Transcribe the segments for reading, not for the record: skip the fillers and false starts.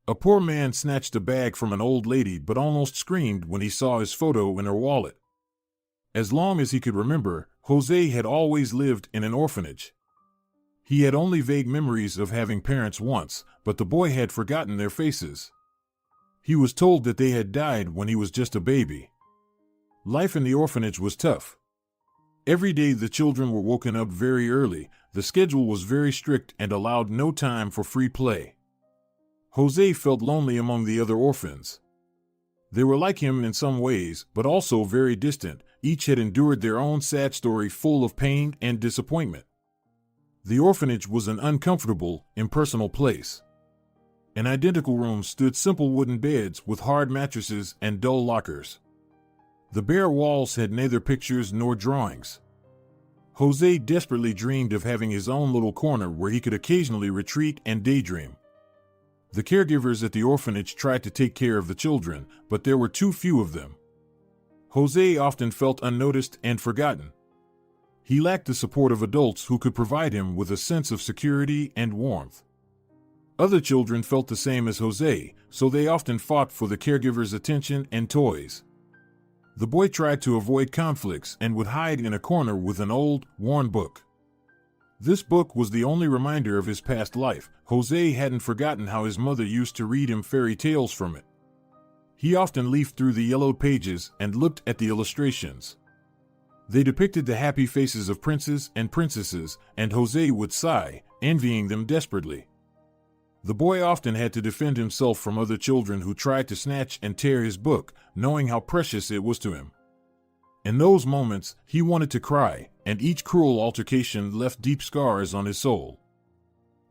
A poor man snatched a bag from an old lady but almost screamed when he saw his photo in her wallet. As long as he could remember, Jose had always lived in an orphanage. He had only vague memories of having parents once, but the boy had forgotten their faces. He was told that they had died when he was just a baby. Life in the orphanage was tough. Every day the children were woken up very early, the schedule was very strict and allowed no time for free play. Jose felt lonely among the other orphans. They were like him in some ways, but also very distant. Each had endured their own sad story full of pain and disappointment. The orphanage was an uncomfortable, impersonal place. In identical rooms stood simple wooden beds with hard mattresses and dull lockers. The bare walls had neither pictures nor drawings. Jose desperately dreamed of having his own little corner where he could occasionally retreat and daydream. The caregivers at the orphanage tried to take care of the children, but there were too few of them. Jose often felt unnoticed and forgotten. He lacked the support of adults who could provide him with a sense of security and warmth. Other children felt the same as Jose, so they often fought for the caregiver's attention and toys. The boy tried to avoid conflicts and would hide in a corner with an old, worn book. This book was the only reminder of his past life. Jose hadn't forgotten how his mother used to read him fairy tales from it. He often leafed through the yellowed pages and looked at the illustrations. They depicted the happy faces of princes and princesses, and Jose would sigh, envying them desperately. The boy often had to defend himself from other children who tried to snatch and tear his book, knowing how precious it was to him. In those moments, he wanted to cry, and each cruel altercation left deep scars on his soul.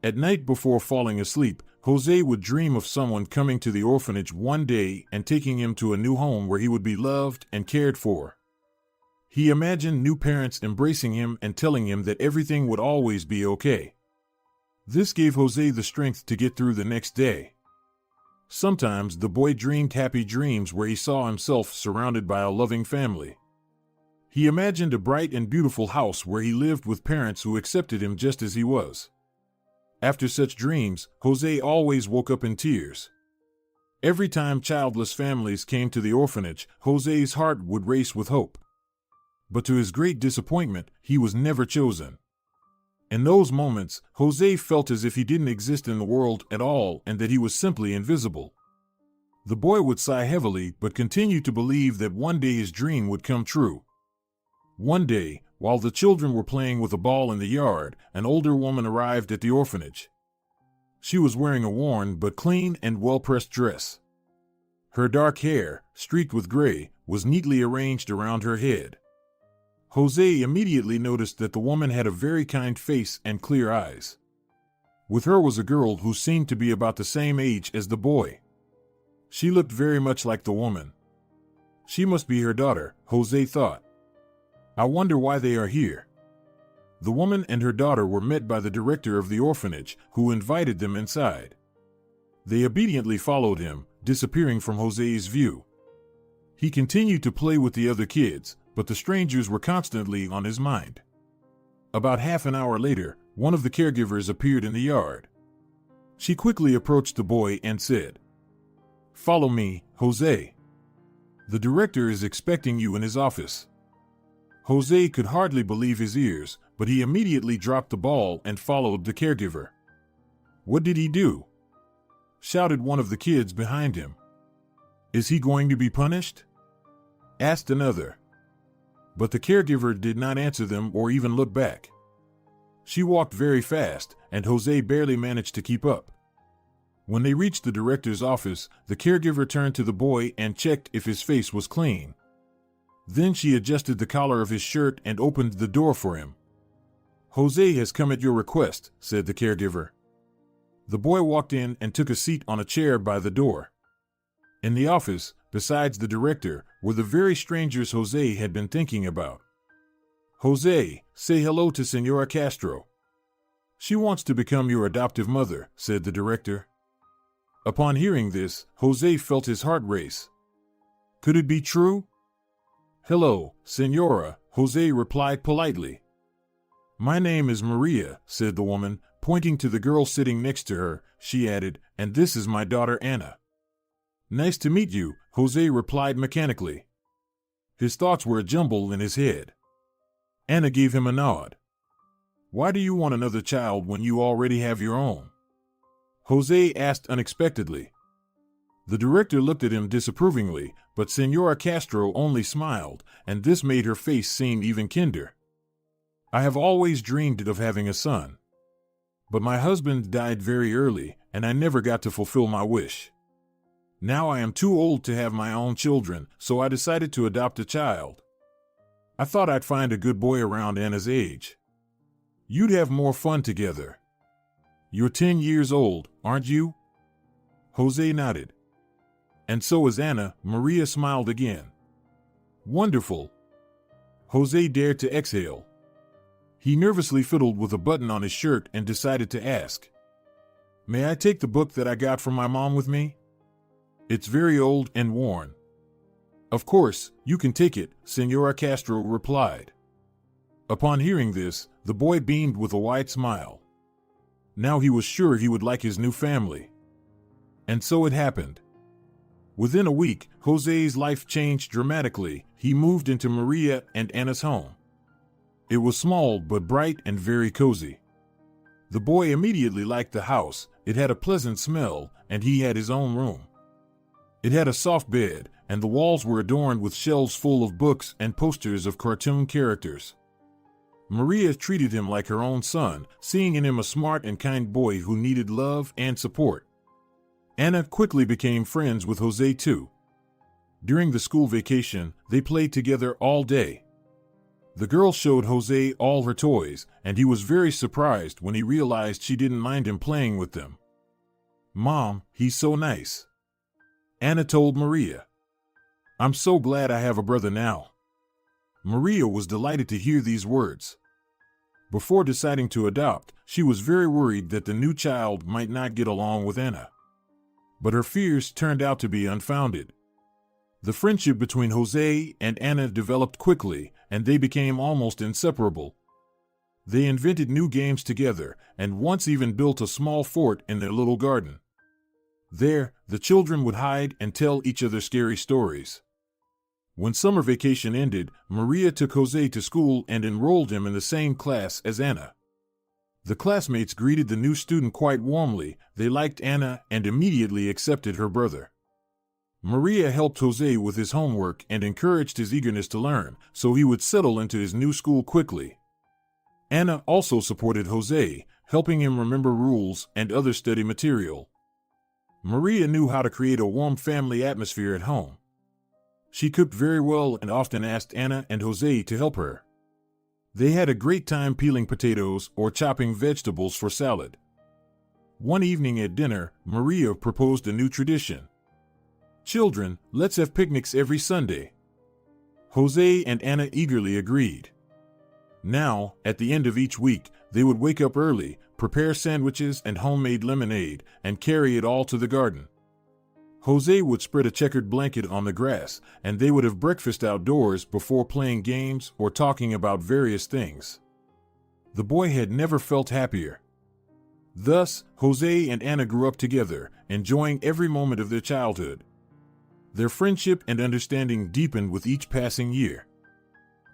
At night before falling asleep, Jose would dream of someone coming to the orphanage one day and taking him to a new home where he would be loved and cared for. He imagined new parents embracing him and telling him that everything would always be okay. This gave Jose the strength to get through the next day. Sometimes the boy dreamed happy dreams where he saw himself surrounded by a loving family. He imagined a bright and beautiful house where he lived with parents who accepted him just as he was. After such dreams, Jose always woke up in tears. Every time childless families came to the orphanage, Jose's heart would race with hope. But to his great disappointment, he was never chosen. In those moments, Jose felt as if he didn't exist in the world at all and that he was simply invisible. The boy would sigh heavily but continue to believe that one day his dream would come true. One day, while the children were playing with a ball in the yard, an older woman arrived at the orphanage. She was wearing a worn but clean and well-pressed dress. Her dark hair, streaked with gray, was neatly arranged around her head. Jose immediately noticed that the woman had a very kind face and clear eyes. With her was a girl who seemed to be about the same age as the boy. She looked very much like the woman. She must be her daughter, Jose thought. I wonder why they are here. The woman and her daughter were met by the director of the orphanage, who invited them inside. They obediently followed him, disappearing from Jose's view. He continued to play with the other kids, but the strangers were constantly on his mind. About half an hour later, one of the caregivers appeared in the yard. She quickly approached the boy and said, "Follow me, Jose. The director is expecting you in his office." Jose could hardly believe his ears, but he immediately dropped the ball and followed the caregiver. "What did he do?" shouted one of the kids behind him. "Is he going to be punished?" asked another. But the caregiver did not answer them or even look back. She walked very fast, and Jose barely managed to keep up. When they reached the director's office, the caregiver turned to the boy and checked if his face was clean. Then she adjusted the collar of his shirt and opened the door for him. "Jose has come at your request," said the caregiver. The boy walked in and took a seat on a chair by the door. In the office, besides the director, were the very strangers Jose had been thinking about. "Jose, say hello to Senora Castro. She wants to become your adoptive mother," said the director. Upon hearing this, Jose felt his heart race. Could it be true? "Hello, Senora," Jose replied politely. My name is Maria, said the woman, pointing to the girl sitting next to her. She added, and this is my daughter Anna. Nice to meet you, Jose replied mechanically. His thoughts were a jumble in his head. Anna gave him a nod. Why do you want another child when you already have your own? Jose asked unexpectedly. The director looked at him disapprovingly, but Senora Castro only smiled, and this made her face seem even kinder. I have always dreamed of having a son. But my husband died very early, and I never got to fulfill my wish. Now I am too old to have my own children, so I decided to adopt a child. I thought I'd find a good boy around Anna's age. You'd have more fun together. You're 10 years old, aren't you? Jose nodded. And so is Anna, Maria smiled again. Wonderful. Jose dared to exhale. He nervously fiddled with a button on his shirt and decided to ask. May I take the book that I got from my mom with me? It's very old and worn. Of course, you can take it, Senora Castro replied. Upon hearing this, the boy beamed with a wide smile. Now he was sure he would like his new family. And so it happened. Within a week, Jose's life changed dramatically. He moved into Maria and Anna's home. It was small but bright and very cozy. The boy immediately liked the house. It had a pleasant smell, and he had his own room. It had a soft bed, and the walls were adorned with shelves full of books and posters of cartoon characters. Maria treated him like her own son, seeing in him a smart and kind boy who needed love and support. Anna quickly became friends with Jose too. During the school vacation, they played together all day. The girl showed Jose all her toys, and he was very surprised when he realized she didn't mind him playing with them. Mom, he's so nice. Anna told Maria. I'm so glad I have a brother now. Maria was delighted to hear these words. Before deciding to adopt, she was very worried that the new child might not get along with Anna. But her fears turned out to be unfounded. The friendship between Jose and Anna developed quickly, and they became almost inseparable. They invented new games together, and once even built a small fort in their little garden. There, the children would hide and tell each other scary stories. When summer vacation ended, Maria took Jose to school and enrolled him in the same class as Anna. The classmates greeted the new student quite warmly. They liked Anna and immediately accepted her brother. Maria helped Jose with his homework and encouraged his eagerness to learn, so he would settle into his new school quickly. Anna also supported Jose, helping him remember rules and other study material. Maria knew how to create a warm family atmosphere at home. She cooked very well and often asked Anna and Jose to help her. They had a great time peeling potatoes or chopping vegetables for salad. One evening at dinner, Maria proposed a new tradition. Children, let's have picnics every Sunday. Jose and Anna eagerly agreed. Now, at the end of each week, they would wake up early, prepare sandwiches and homemade lemonade, and carry it all to the garden. Jose would spread a checkered blanket on the grass, and they would have breakfast outdoors before playing games or talking about various things. The boy had never felt happier. Thus, Jose and Anna grew up together, enjoying every moment of their childhood. Their friendship and understanding deepened with each passing year.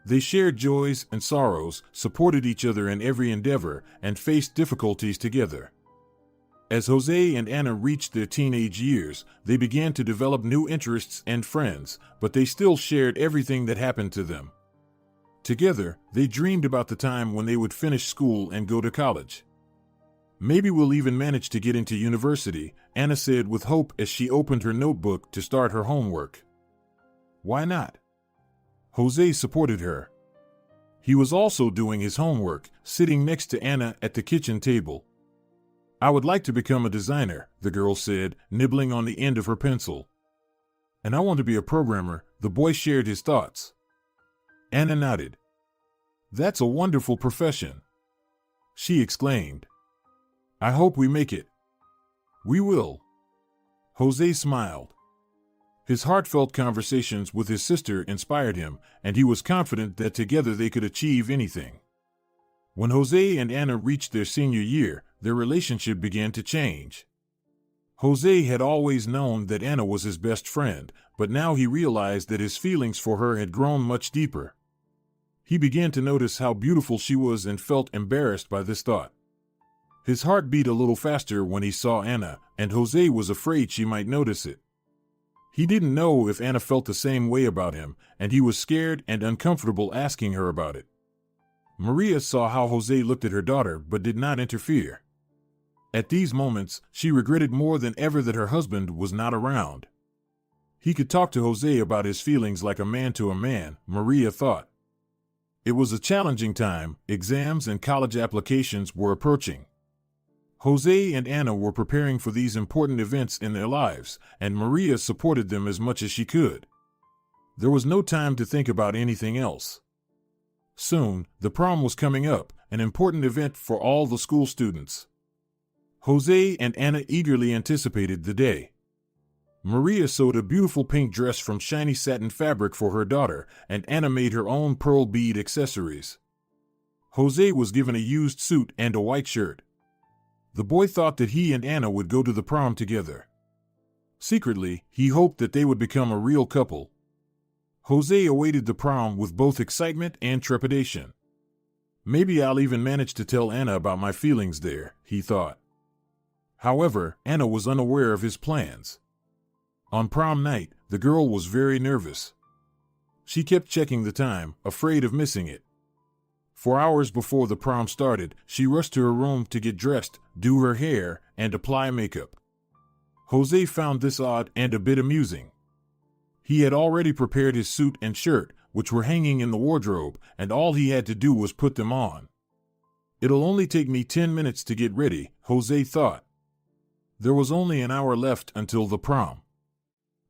They shared joys and sorrows, supported each other in every endeavor, and faced difficulties together. As Jose and Anna reached their teenage years, they began to develop new interests and friends, but they still shared everything that happened to them. Together, they dreamed about the time when they would finish school and go to college. Maybe we'll even manage to get into university, Anna said with hope as she opened her notebook to start her homework. Why not? Jose supported her. He was also doing his homework, sitting next to Anna at the kitchen table. I would like to become a designer, the girl said, nibbling on the end of her pencil. And I want to be a programmer, the boy shared his thoughts. Anna nodded. That's a wonderful profession, she exclaimed. I hope we make it. We will. Jose smiled. His heartfelt conversations with his sister inspired him, and he was confident that together they could achieve anything. When Jose and Anna reached their senior year, their relationship began to change. Jose had always known that Anna was his best friend, but now he realized that his feelings for her had grown much deeper. He began to notice how beautiful she was and felt embarrassed by this thought. His heart beat a little faster when he saw Anna, and Jose was afraid she might notice it. He didn't know if Anna felt the same way about him, and he was scared and uncomfortable asking her about it. Maria saw how Jose looked at her daughter but did not interfere. At these moments, she regretted more than ever that her husband was not around. He could talk to Jose about his feelings like a man to a man, Maria thought. It was a challenging time. Exams and college applications were approaching. Jose and Anna were preparing for these important events in their lives, and Maria supported them as much as she could. There was no time to think about anything else. Soon, the prom was coming up, an important event for all the school students. Jose and Anna eagerly anticipated the day. Maria sewed a beautiful pink dress from shiny satin fabric for her daughter, and Anna made her own pearl bead accessories. Jose was given a used suit and a white shirt. The boy thought that he and Anna would go to the prom together. Secretly, he hoped that they would become a real couple. Jose awaited the prom with both excitement and trepidation. Maybe I'll even manage to tell Anna about my feelings there, he thought. However, Anna was unaware of his plans. On prom night, the girl was very nervous. She kept checking the time, afraid of missing it. 4 hours before the prom started, she rushed to her room to get dressed, do her hair, and apply makeup. Jose found this odd and a bit amusing. He had already prepared his suit and shirt, which were hanging in the wardrobe, and all he had to do was put them on. It'll only take me 10 minutes to get ready, Jose thought. There was only an hour left until the prom.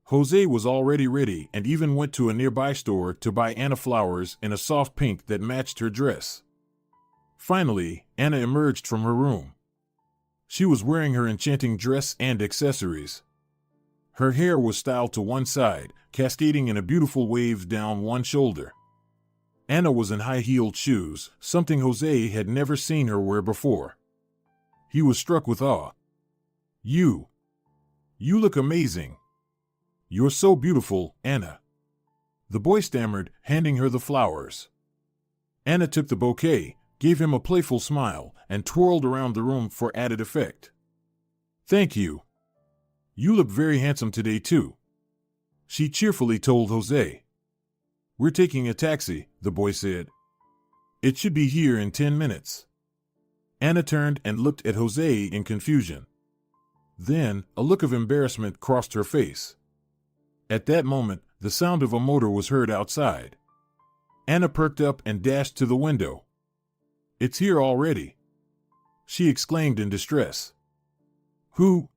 Jose was already ready and even went to a nearby store to buy Anna flowers in a soft pink that matched her dress. Finally, Anna emerged from her room. She was wearing her enchanting dress and accessories. Her hair was styled to one side, cascading in a beautiful wave down one shoulder. Anna was in high-heeled shoes, something Jose had never seen her wear before. He was struck with awe. You look amazing. You're so beautiful, Anna. The boy stammered, handing her the flowers. Anna took the bouquet, gave him a playful smile, and twirled around the room for added effect. Thank you. You look very handsome today, too, she cheerfully told Jose. We're taking a taxi, the boy said. It should be here in 10 minutes. Anna turned and looked at Jose in confusion. Then, a look of embarrassment crossed her face. At that moment, the sound of a motor was heard outside. Anna perked up and dashed to the window. It's here already, she exclaimed in distress. Who?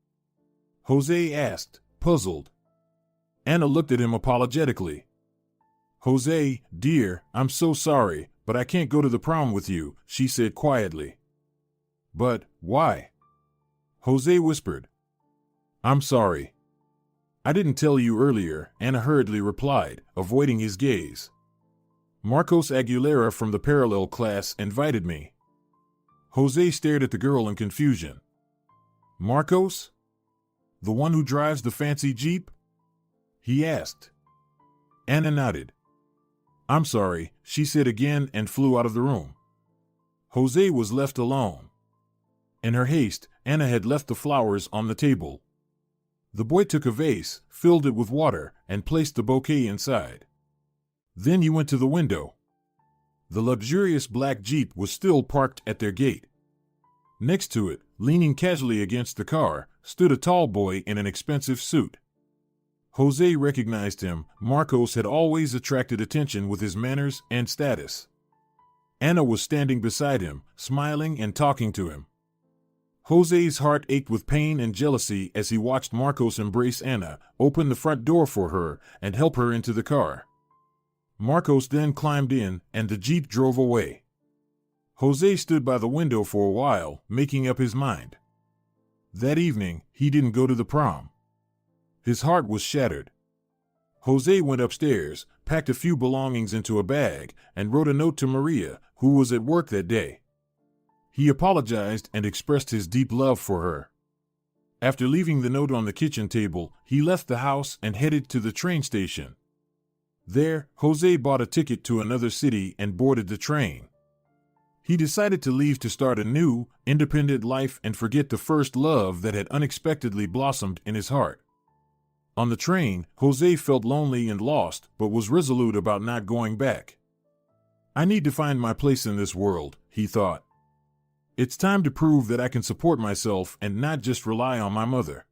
Jose asked, puzzled. Anna looked at him apologetically. Jose, dear, I'm so sorry, but I can't go to the prom with you, she said quietly. But, why? Jose whispered. I'm sorry. I didn't tell you earlier, Anna hurriedly replied, avoiding his gaze. Marcos Aguilera from the parallel class invited me. Jose stared at the girl in confusion. Marcos? The one who drives the fancy Jeep? He asked. Anna nodded. I'm sorry, she said again and flew out of the room. Jose was left alone. In her haste, Anna had left the flowers on the table. The boy took a vase, filled it with water, and placed the bouquet inside. Then he went to the window. The luxurious black Jeep was still parked at their gate. Next to it, leaning casually against the car, stood a tall boy in an expensive suit. Jose recognized him. Marcos had always attracted attention with his manners and status. Anna was standing beside him, smiling and talking to him. Jose's heart ached with pain and jealousy as he watched Marcos embrace Anna, open the front door for her, and help her into the car. Marcos then climbed in, and the Jeep drove away. Jose stood by the window for a while, making up his mind. That evening, he didn't go to the prom. His heart was shattered. Jose went upstairs, packed a few belongings into a bag, and wrote a note to Maria, who was at work that day. He apologized and expressed his deep love for her. After leaving the note on the kitchen table, he left the house and headed to the train station. There, Jose bought a ticket to another city and boarded the train. He decided to leave to start a new, independent life and forget the first love that had unexpectedly blossomed in his heart. On the train, Jose felt lonely and lost, but was resolute about not going back. I need to find my place in this world, he thought. It's time to prove that I can support myself and not just rely on my mother.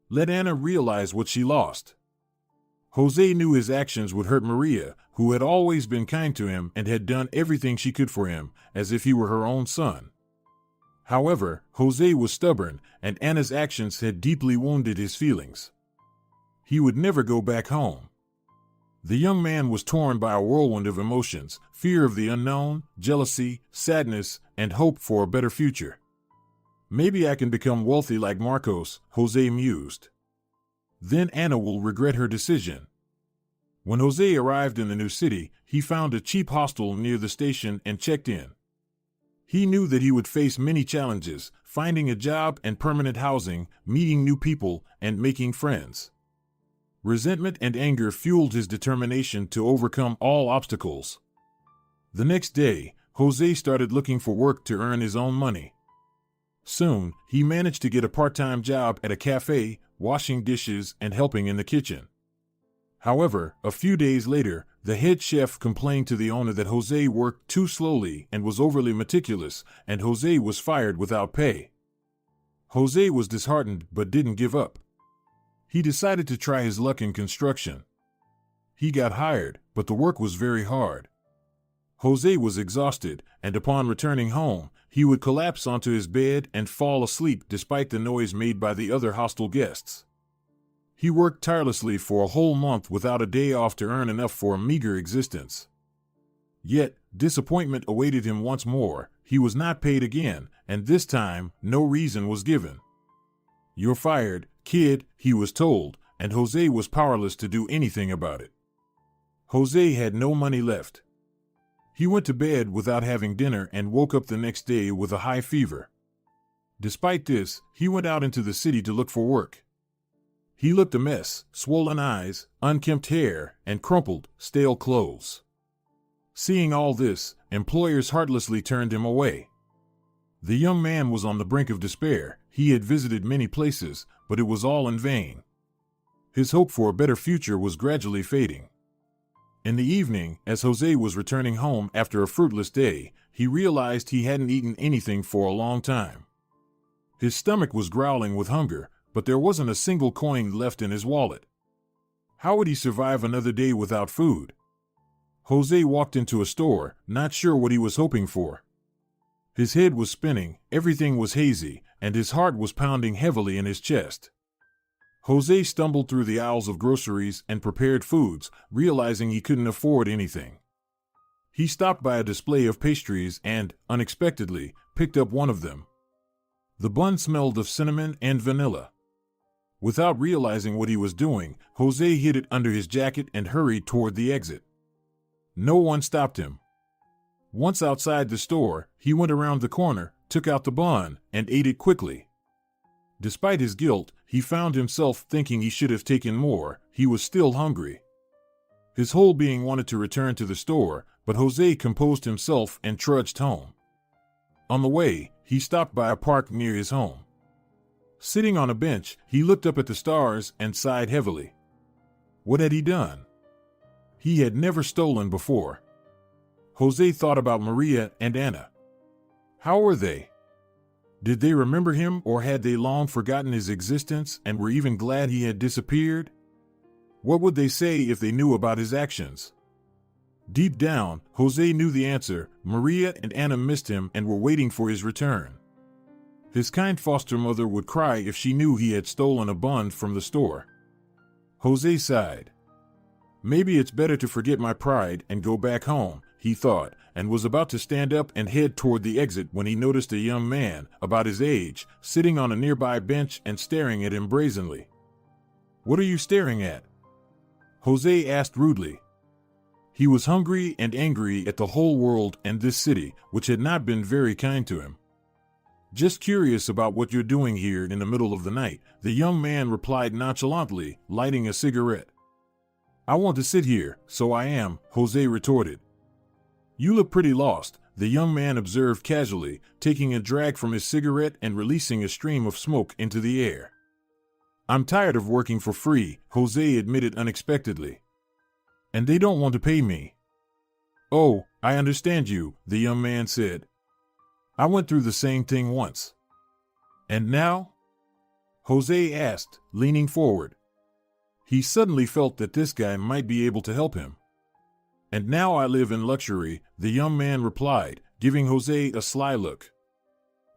Let Ana realize what she lost. Jose knew his actions would hurt Maria, who had always been kind to him and had done everything she could for him, as if he were her own son. However, Jose was stubborn, and Ana's actions had deeply wounded his feelings. He would never go back home. The young man was torn by a whirlwind of emotions, fear of the unknown, jealousy, sadness, and hope for a better future. Maybe I can become wealthy like Marcos, Jose mused. Then Ana will regret her decision. When Jose arrived in the new city, he found a cheap hostel near the station and checked in. He knew that he would face many challenges, finding a job and permanent housing, meeting new people, and making friends. Resentment and anger fueled his determination to overcome all obstacles. The next day, Jose started looking for work to earn his own money. Soon, he managed to get a part-time job at a cafe, washing dishes and helping in the kitchen. However, a few days later, the head chef complained to the owner that Jose worked too slowly and was overly meticulous, and Jose was fired without pay. Jose was disheartened but didn't give up. He decided to try his luck in construction. He got hired, but the work was very hard. Jose was exhausted, and upon returning home, he would collapse onto his bed and fall asleep despite the noise made by the other hostile guests. He worked tirelessly for a whole month without a day off to earn enough for a meager existence. Yet, disappointment awaited him once more. He was not paid again, and this time, no reason was given. "You're fired, kid," he was told, and Jose was powerless to do anything about it. Jose had no money left. He went to bed without having dinner and woke up the next day with a high fever. Despite this, he went out into the city to look for work. He looked a mess, swollen eyes, unkempt hair, and crumpled, stale clothes. Seeing all this, employers heartlessly turned him away. The young man was on the brink of despair. He had visited many places, but it was all in vain. His hope for a better future was gradually fading. In the evening, as Jose was returning home after a fruitless day, he realized he hadn't eaten anything for a long time. His stomach was growling with hunger, but there wasn't a single coin left in his wallet. How would he survive another day without food? Jose walked into a store, not sure what he was hoping for. His head was spinning, everything was hazy, and his heart was pounding heavily in his chest. Jose stumbled through the aisles of groceries and prepared foods, realizing he couldn't afford anything. He stopped by a display of pastries and, unexpectedly, picked up one of them. The bun smelled of cinnamon and vanilla. Without realizing what he was doing, Jose hid it under his jacket and hurried toward the exit. No one stopped him. Once outside the store, he went around the corner, took out the bun, and ate it quickly. Despite his guilt, he found himself thinking he should have taken more. He was still hungry. His whole being wanted to return to the store, but Jose composed himself and trudged home. On the way, he stopped by a park near his home. Sitting on a bench, he looked up at the stars and sighed heavily. What had he done? He had never stolen before. Jose thought about Maria and Ana. How were they? Did they remember him, or had they long forgotten his existence and were even glad he had disappeared? What would they say if they knew about his actions? Deep down, Jose knew the answer. Maria and Ana missed him and were waiting for his return. His kind foster mother would cry if she knew he had stolen a bun from the store. Jose sighed. Maybe it's better to forget my pride and go back home, he thought, and was about to stand up and head toward the exit when he noticed a young man, about his age, sitting on a nearby bench and staring at him brazenly. What are you staring at? Jose asked rudely. He was hungry and angry at the whole world and this city, which had not been very kind to him. "Just curious about what you're doing here in the middle of the night," the young man replied nonchalantly, lighting a cigarette. "I want to sit here, so I am," Jose retorted. "You look pretty lost," the young man observed casually, taking a drag from his cigarette and releasing a stream of smoke into the air. "I'm tired of working for free," Jose admitted unexpectedly. "And they don't want to pay me." "Oh, I understand you," the young man said. "I went through the same thing once." "And now?" Jose asked, leaning forward. He suddenly felt that this guy might be able to help him. "And now I live in luxury," the young man replied, giving Jose a sly look.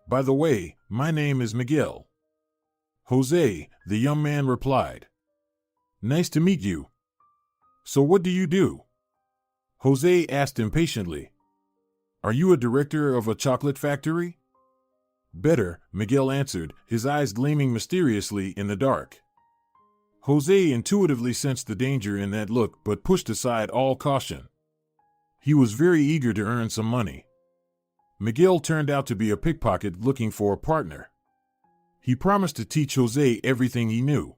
"By the way, my name is Miguel." "Jose," the young man replied. "Nice to meet you. So what do you do?" Jose asked impatiently. "Are you a director of a chocolate factory?" "Better," Miguel answered, his eyes gleaming mysteriously in the dark. Jose intuitively sensed the danger in that look but pushed aside all caution. He was very eager to earn some money. Miguel turned out to be a pickpocket looking for a partner. He promised to teach Jose everything he knew.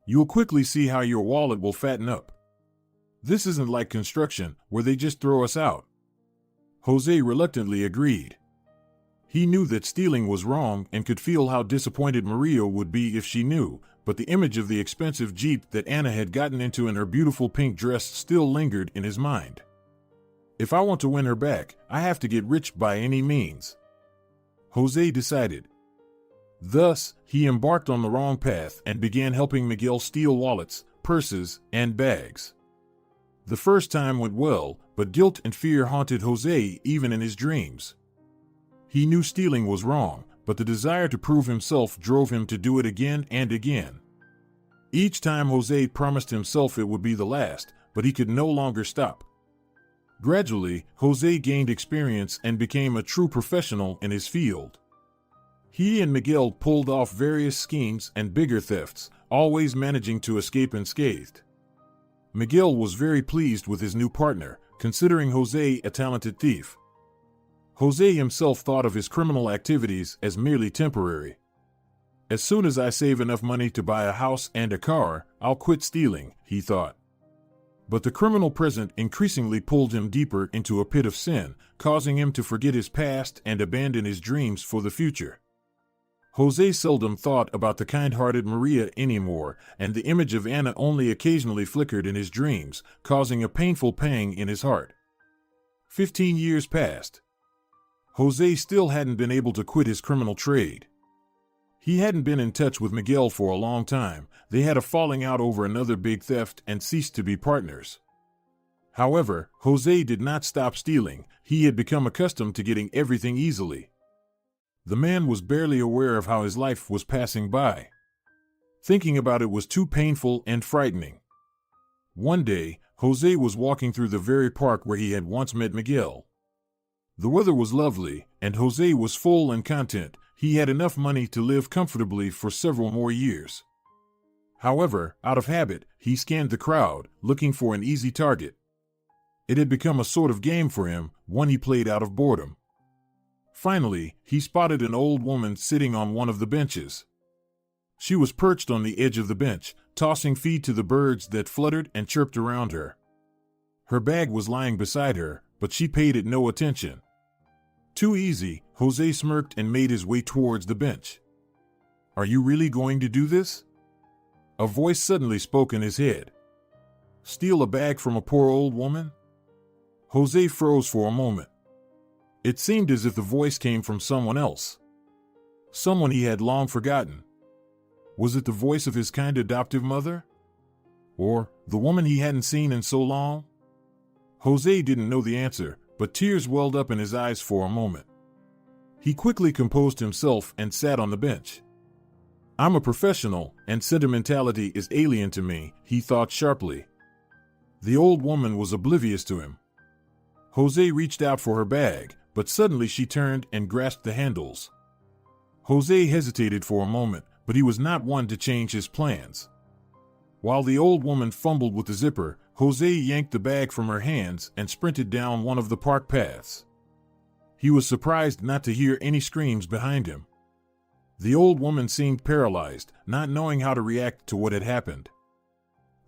"You'll quickly see how your wallet will fatten up. This isn't like construction, where they just throw us out." Jose reluctantly agreed. He knew that stealing was wrong and could feel how disappointed Maria would be if she knew, but the image of the expensive Jeep that Anna had gotten into in her beautiful pink dress still lingered in his mind. "If I want to win her back, I have to get rich by any means," Jose decided. Thus, he embarked on the wrong path and began helping Miguel steal wallets, purses, and bags. The first time went well, but guilt and fear haunted Jose even in his dreams. He knew stealing was wrong, but the desire to prove himself drove him to do it again and again. Each time Jose promised himself it would be the last, but he could no longer stop. Gradually, Jose gained experience and became a true professional in his field. He and Miguel pulled off various schemes and bigger thefts, always managing to escape unscathed. Miguel was very pleased with his new partner, considering Jose a talented thief. Jose himself thought of his criminal activities as merely temporary. "As soon as I save enough money to buy a house and a car, I'll quit stealing," he thought. But the criminal present increasingly pulled him deeper into a pit of sin, causing him to forget his past and abandon his dreams for the future. Jose seldom thought about the kind-hearted Maria anymore, and the image of Anna only occasionally flickered in his dreams, causing a painful pang in his heart. 15 years passed. Jose still hadn't been able to quit his criminal trade. He hadn't been in touch with Miguel for a long time. They had a falling out over another big theft and ceased to be partners. However, Jose did not stop stealing. He had become accustomed to getting everything easily. The man was barely aware of how his life was passing by. Thinking about it was too painful and frightening. One day, Jose was walking through the very park where he had once met Miguel. The weather was lovely, and Jose was full and content. He had enough money to live comfortably for several more years. However, out of habit, he scanned the crowd, looking for an easy target. It had become a sort of game for him, one he played out of boredom. Finally, he spotted an old woman sitting on one of the benches. She was perched on the edge of the bench, tossing feed to the birds that fluttered and chirped around her. Her bag was lying beside her, but she paid it no attention. Too easy, Jose smirked and made his way towards the bench. "Are you really going to do this?" A voice suddenly spoke in his head. "Steal a bag from a poor old woman?" Jose froze for a moment. It seemed as if the voice came from someone else. Someone he had long forgotten. Was it the voice of his kind adoptive mother? Or the woman he hadn't seen in so long? Jose didn't know the answer, but tears welled up in his eyes for a moment. He quickly composed himself and sat on the bench. "I'm a professional, and sentimentality is alien to me," he thought sharply. The old woman was oblivious to him. Jose reached out for her bag, but suddenly she turned and grasped the handles. Jose hesitated for a moment, but he was not one to change his plans. While the old woman fumbled with the zipper, Jose yanked the bag from her hands and sprinted down one of the park paths. He was surprised not to hear any screams behind him. The old woman seemed paralyzed, not knowing how to react to what had happened.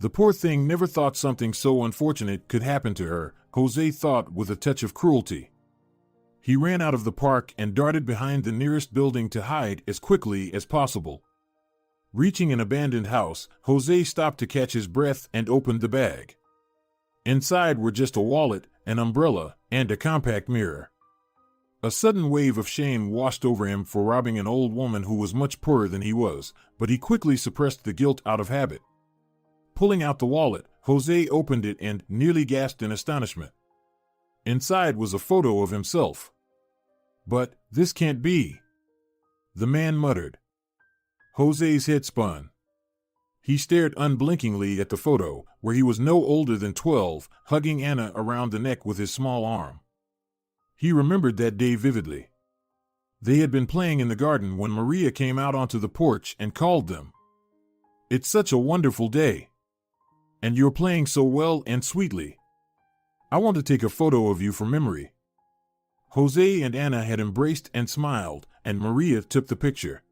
The poor thing never thought something so unfortunate could happen to her, Jose thought with a touch of cruelty. He ran out of the park and darted behind the nearest building to hide as quickly as possible. Reaching an abandoned house, Jose stopped to catch his breath and opened the bag. Inside were just a wallet, an umbrella, and a compact mirror. A sudden wave of shame washed over him for robbing an old woman who was much poorer than he was, but he quickly suppressed the guilt out of habit. Pulling out the wallet, Jose opened it and nearly gasped in astonishment. Inside was a photo of himself. "But this can't be," the man muttered. Jose's head spun. He stared unblinkingly at the photo, where he was no older than 12, hugging Anna around the neck with his small arm. He remembered that day vividly. They had been playing in the garden when Maria came out onto the porch and called them. "It's such a wonderful day. And you're playing so well and sweetly. I want to take a photo of you for memory." Jose and Anna had embraced and smiled, and Maria took the picture.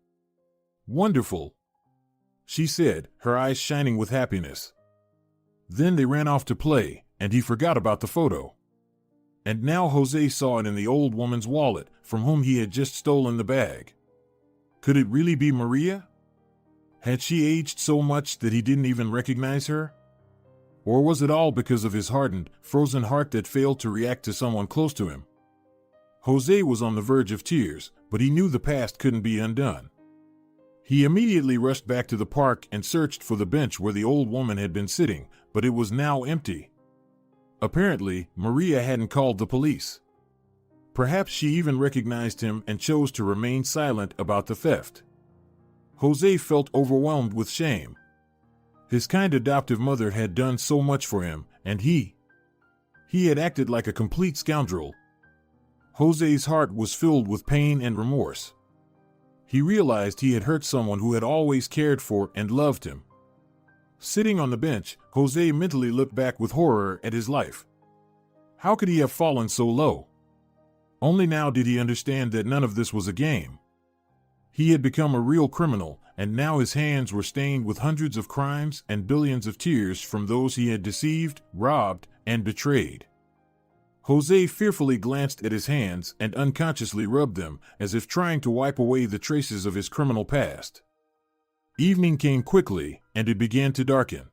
"Wonderful," she said, her eyes shining with happiness. Then they ran off to play, and he forgot about the photo. And now Jose saw it in the old woman's wallet, from whom he had just stolen the bag. Could it really be Maria? Had she aged so much that he didn't even recognize her? Or was it all because of his hardened, frozen heart that failed to react to someone close to him? Jose was on the verge of tears, but he knew the past couldn't be undone. He immediately rushed back to the park and searched for the bench where the old woman had been sitting, but it was now empty. Apparently, Maria hadn't called the police. Perhaps she even recognized him and chose to remain silent about the theft. Jose felt overwhelmed with shame. His kind adoptive mother had done so much for him, and he had acted like a complete scoundrel. Jose's heart was filled with pain and remorse. He realized he had hurt someone who had always cared for and loved him. Sitting on the bench, Jose mentally looked back with horror at his life. How could he have fallen so low? Only now did he understand that none of this was a game. He had become a real criminal, and now his hands were stained with hundreds of crimes and billions of tears from those he had deceived, robbed, and betrayed. Jose fearfully glanced at his hands and unconsciously rubbed them, as if trying to wipe away the traces of his criminal past. Evening came quickly, and it began to darken.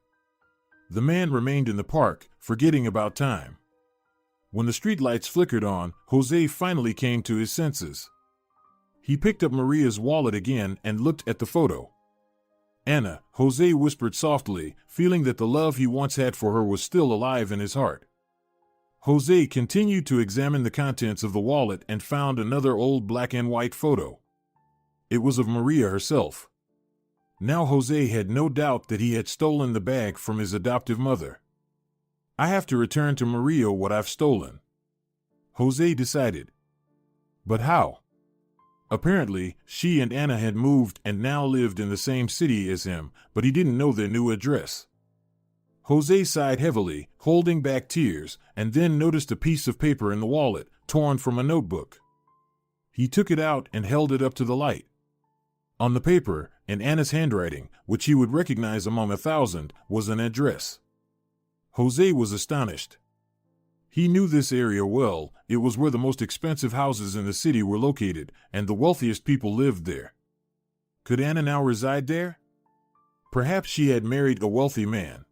The man remained in the park, forgetting about time. When the streetlights flickered on, Jose finally came to his senses. He picked up Maria's wallet again and looked at the photo. "Anna," Jose whispered softly, feeling that the love he once had for her was still alive in his heart. Jose continued to examine the contents of the wallet and found another old black and white photo. It was of Maria herself. Now Jose had no doubt that he had stolen the bag from his adoptive mother. "I have to return to Maria what I've stolen," Jose decided. But how? Apparently, she and Anna had moved and now lived in the same city as him, but he didn't know their new address. Jose sighed heavily, holding back tears, and then noticed a piece of paper in the wallet, torn from a notebook. He took it out and held it up to the light. On the paper, in Anna's handwriting, which he would recognize among 1,000, was an address. Jose was astonished. He knew this area well. It was where the most expensive houses in the city were located, and the wealthiest people lived there. Could Anna now reside there? Perhaps she had married a wealthy man.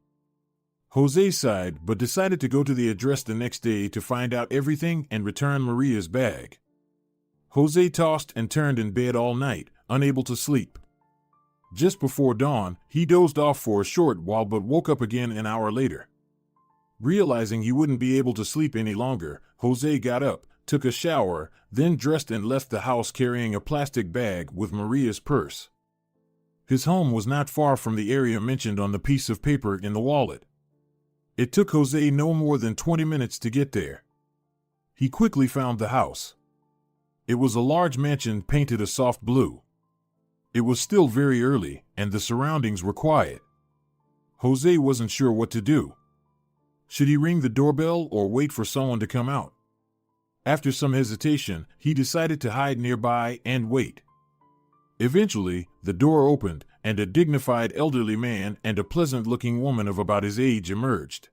Jose sighed, but decided to go to the address the next day to find out everything and return Maria's bag. Jose tossed and turned in bed all night, unable to sleep. Just before dawn, he dozed off for a short while but woke up again an hour later. Realizing he wouldn't be able to sleep any longer, Jose got up, took a shower, then dressed and left the house carrying a plastic bag with Maria's purse. His home was not far from the area mentioned on the piece of paper in the wallet. It took Jose no more than 20 minutes to get there. He quickly found the house. It was a large mansion painted a soft blue. It was still very early, and the surroundings were quiet. Jose wasn't sure what to do. Should he ring the doorbell or wait for someone to come out? After some hesitation, he decided to hide nearby and wait. Eventually, the door opened, and a dignified elderly man and a pleasant-looking woman of about his age emerged.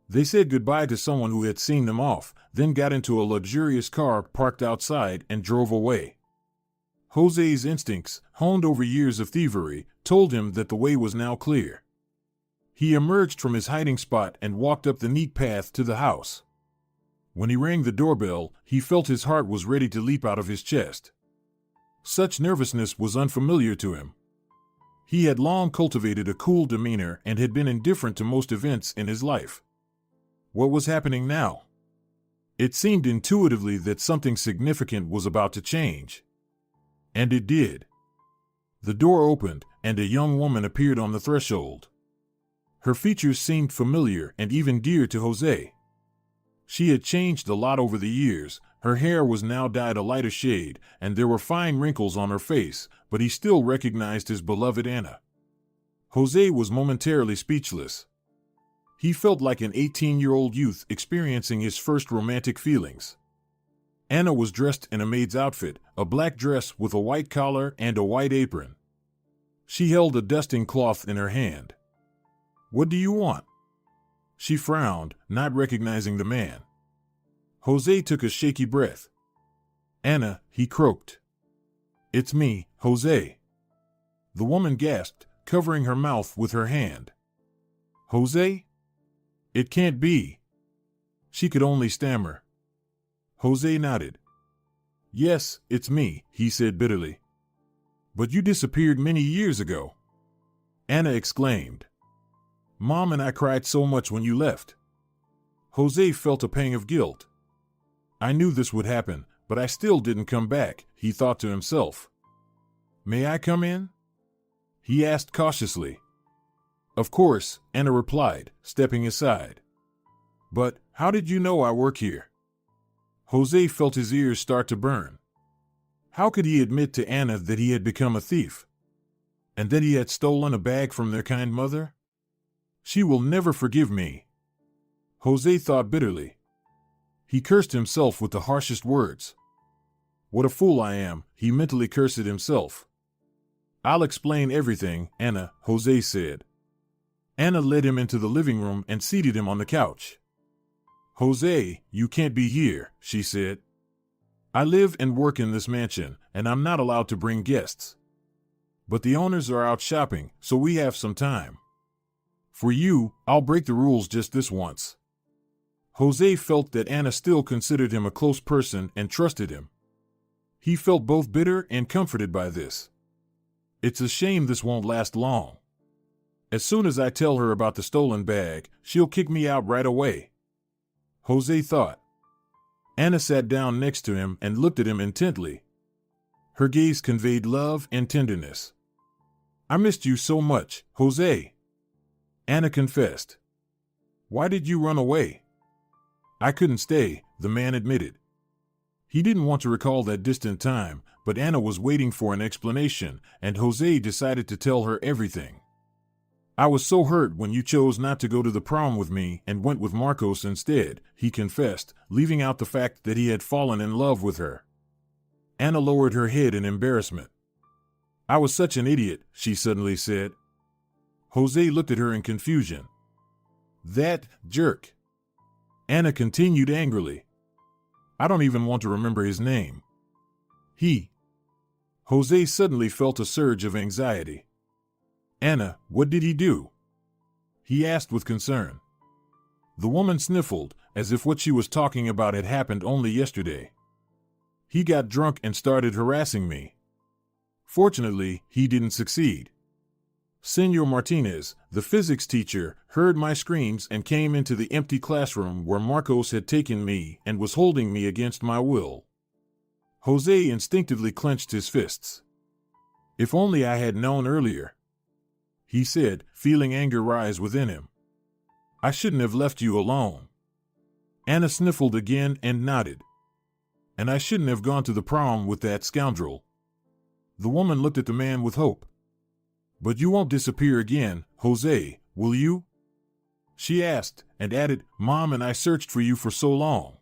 They said goodbye to someone who had seen them off, then got into a luxurious car parked outside and drove away. Jose's instincts, honed over years of thievery, told him that the way was now clear. He emerged from his hiding spot and walked up the neat path to the house. When he rang the doorbell, he felt his heart was ready to leap out of his chest. Such nervousness was unfamiliar to him. He had long cultivated a cool demeanor and had been indifferent to most events in his life. What was happening now? It seemed intuitively that something significant was about to change. And it did. The door opened, and a young woman appeared on the threshold. Her features seemed familiar and even dear to Jose. She had changed a lot over the years. Her hair was now dyed a lighter shade, and there were fine wrinkles on her face, but he still recognized his beloved Anna. Jose was momentarily speechless. He felt like an 18-year-old youth experiencing his first romantic feelings. Anna was dressed in a maid's outfit, a black dress with a white collar and a white apron. She held a dusting cloth in her hand. "What do you want?" She frowned, not recognizing the man. Jose took a shaky breath. "Anna," he croaked. "It's me, Jose." The woman gasped, covering her mouth with her hand. "Jose? It can't be." She could only stammer. Jose nodded. "Yes, it's me," he said bitterly. "But you disappeared many years ago," Anna exclaimed. "Mom and I cried so much when you left." Jose felt a pang of guilt. "I knew this would happen, but I still didn't come back," he thought to himself. "May I come in?" he asked cautiously. "Of course," Anna replied, stepping aside. "But how did you know I work here?" Jose felt his ears start to burn. How could he admit to Anna that he had become a thief? And that he had stolen a bag from their kind mother? She will never forgive me, Jose thought bitterly. He cursed himself with the harshest words. "What a fool I am," he mentally cursed himself. "I'll explain everything, Anna," Jose said. Anna led him into the living room and seated him on the couch. "Jose, you can't be here," she said. "I live and work in this mansion, and I'm not allowed to bring guests. But the owners are out shopping, so we have some time. For you, I'll break the rules just this once." Jose felt that Anna still considered him a close person and trusted him. He felt both bitter and comforted by this. "It's a shame this won't last long. As soon as I tell her about the stolen bag, she'll kick me out right away," Jose thought. Anna sat down next to him and looked at him intently. Her gaze conveyed love and tenderness. "I missed you so much, Jose," Anna confessed. "Why did you run away?" "I couldn't stay," the man admitted. He didn't want to recall that distant time, but Anna was waiting for an explanation, and Jose decided to tell her everything. "I was so hurt when you chose not to go to the prom with me and went with Marcos instead," he confessed, leaving out the fact that he had fallen in love with her. Anna lowered her head in embarrassment. "I was such an idiot," she suddenly said. Jose looked at her in confusion. "That jerk," Anna continued angrily. "I don't even want to remember his name." Jose suddenly felt a surge of anxiety. "Anna, what did he do?" he asked with concern. The woman sniffled, as if what she was talking about had happened only yesterday. "He got drunk and started harassing me. Fortunately, he didn't succeed. Senor Martinez, the physics teacher, heard my screams and came into the empty classroom where Marcos had taken me and was holding me against my will." Jose instinctively clenched his fists. "If only I had known earlier," he said, feeling anger rise within him. "I shouldn't have left you alone." Anna sniffled again and nodded. "And I shouldn't have gone to the prom with that scoundrel." The woman looked at the man with hope. "But you won't disappear again, Jose, will you?" She asked, and added, "Mom and I searched for you for so long.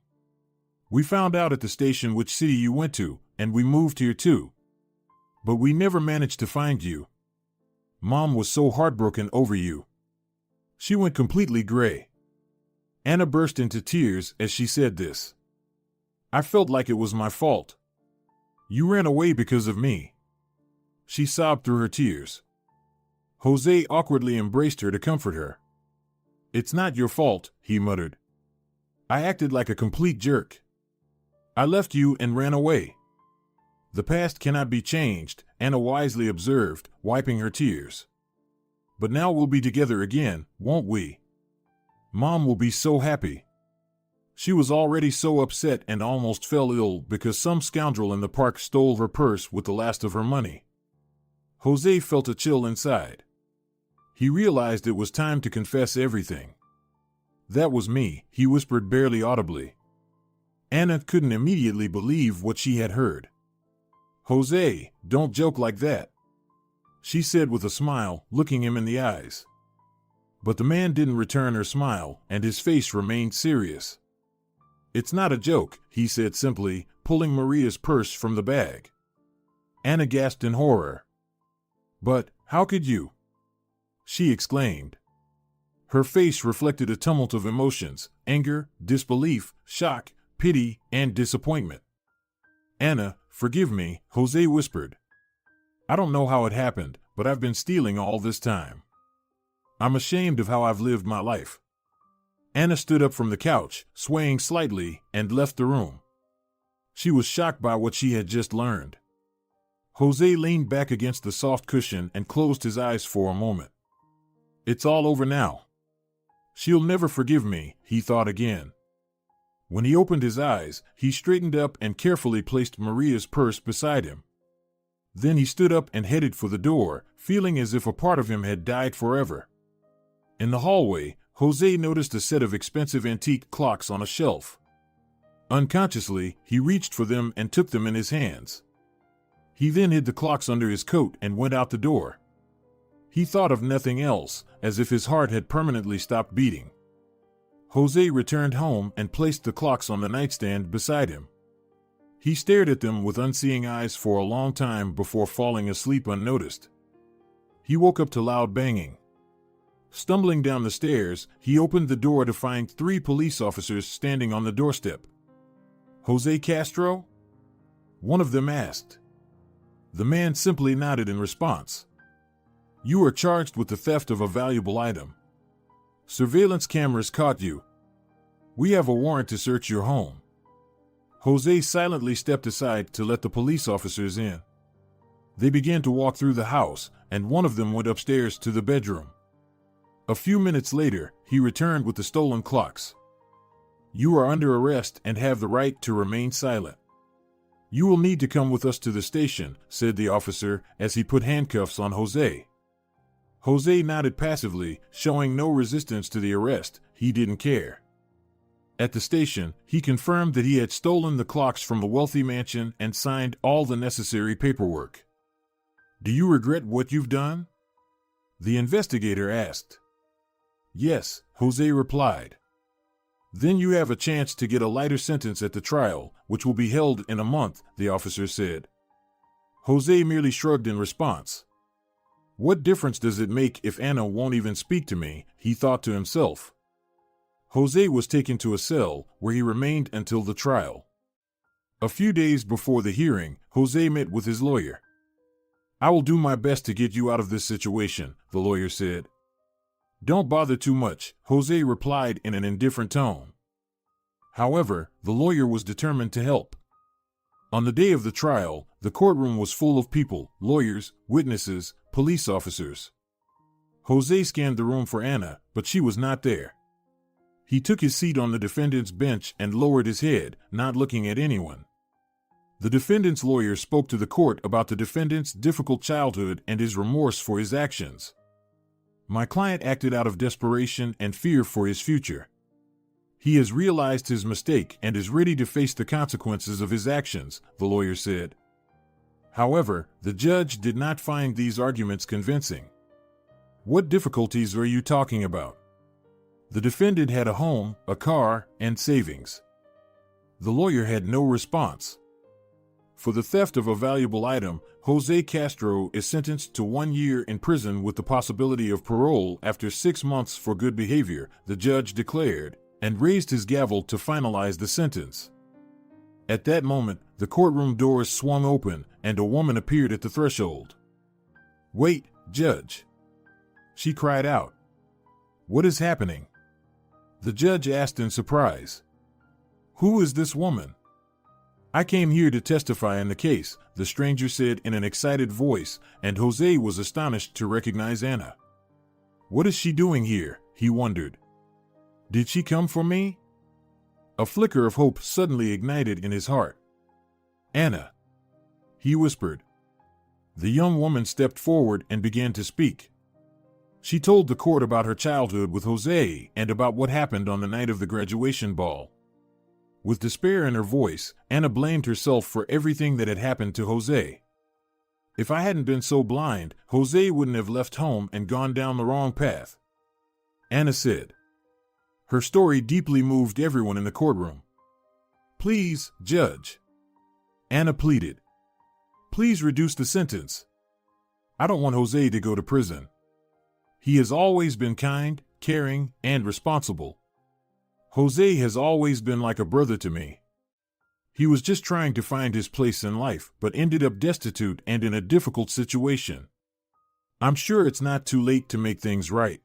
We found out at the station which city you went to, and we moved here too. But we never managed to find you. Mom was so heartbroken over you." She went completely gray. Anna burst into tears as she said this. "I felt like it was my fault. You ran away because of me." She sobbed through her tears. Jose awkwardly embraced her to comfort her. "It's not your fault," he muttered. "I acted like a complete jerk. I left you and ran away." "The past cannot be changed," Anna wisely observed, wiping her tears. "But now we'll be together again, won't we? Mom will be so happy." She was already so upset and almost fell ill because some scoundrel in the park stole her purse with the last of her money. Jose felt a chill inside. He realized it was time to confess everything. "That was me," he whispered barely audibly. Anna couldn't immediately believe what she had heard. "Jose, don't joke like that," she said with a smile, looking him in the eyes. But the man didn't return her smile, and his face remained serious. "It's not a joke," he said simply, pulling Maria's purse from the bag. Anna gasped in horror. "But, how could you?" she exclaimed. Her face reflected a tumult of emotions: anger, disbelief, shock, pity, and disappointment. "Anna, forgive me," Jose whispered. "I don't know how it happened, but I've been stealing all this time. I'm ashamed of how I've lived my life." Anna stood up from the couch, swaying slightly, and left the room. She was shocked by what she had just learned. Jose leaned back against the soft cushion and closed his eyes for a moment. "It's all over now. She'll never forgive me," he thought again. When he opened his eyes, he straightened up and carefully placed Maria's purse beside him. Then he stood up and headed for the door, feeling as if a part of him had died forever. In the hallway, Jose noticed a set of expensive antique clocks on a shelf. Unconsciously, he reached for them and took them in his hands. He then hid the clocks under his coat and went out the door. He thought of nothing else, as if his heart had permanently stopped beating. Jose returned home and placed the clocks on the nightstand beside him. He stared at them with unseeing eyes for a long time before falling asleep unnoticed. He woke up to loud banging. Stumbling down the stairs, he opened the door to find 3 police officers standing on the doorstep. "Jose Castro?" one of them asked. The man simply nodded in response. "You are charged with the theft of a valuable item. Surveillance cameras caught you. We have a warrant to search your home." Jose silently stepped aside to let the police officers in. They began to walk through the house, and one of them went upstairs to the bedroom. A few minutes later, he returned with the stolen clocks. "You are under arrest and have the right to remain silent. You will need to come with us to the station," said the officer as he put handcuffs on Jose. Jose nodded passively, showing no resistance to the arrest. He didn't care. At the station, he confirmed that he had stolen the clocks from a wealthy mansion and signed all the necessary paperwork. "Do you regret what you've done?" the investigator asked. "Yes," Jose replied. "Then you have a chance to get a lighter sentence at the trial, which will be held in a month," the officer said. Jose merely shrugged in response. "What difference does it make if Anna won't even speak to me?" he thought to himself. Jose was taken to a cell, where he remained until the trial. A few days before the hearing, Jose met with his lawyer. "I will do my best to get you out of this situation," the lawyer said. "Don't bother too much," Jose replied in an indifferent tone. However, the lawyer was determined to help. On the day of the trial, the courtroom was full of people: lawyers, witnesses, police officers. Jose scanned the room for Anna, but she was not there. He took his seat on the defendant's bench and lowered his head, not looking at anyone. The defendant's lawyer spoke to the court about the defendant's difficult childhood and his remorse for his actions. "My client acted out of desperation and fear for his future. He has realized his mistake and is ready to face the consequences of his actions," the lawyer said. However, the judge did not find these arguments convincing. "What difficulties are you talking about?" The defendant had a home, a car, and savings. The lawyer had no response. For the theft of a valuable item, Jose Castro is sentenced to 1 year in prison with the possibility of parole after 6 months for good behavior, the judge declared, and raised his gavel to finalize the sentence. At that moment, the courtroom doors swung open, and a woman appeared at the threshold. "Wait, Judge!" she cried out. "What is happening?" The judge asked in surprise. "Who is this woman?" "I came here to testify in the case," the stranger said in an excited voice, and Jose was astonished to recognize Anna. "What is she doing here?" he wondered. "Did she come for me?" A flicker of hope suddenly ignited in his heart. "Anna," he whispered. The young woman stepped forward and began to speak. She told the court about her childhood with Jose and about what happened on the night of the graduation ball. With despair in her voice, Anna blamed herself for everything that had happened to Jose. "If I hadn't been so blind, Jose wouldn't have left home and gone down the wrong path," Anna said. Her story deeply moved everyone in the courtroom. "Please, Judge," Anna pleaded. "Please reduce the sentence. I don't want Jose to go to prison. He has always been kind, caring, and responsible. Jose has always been like a brother to me. He was just trying to find his place in life, but ended up destitute and in a difficult situation. I'm sure it's not too late to make things right.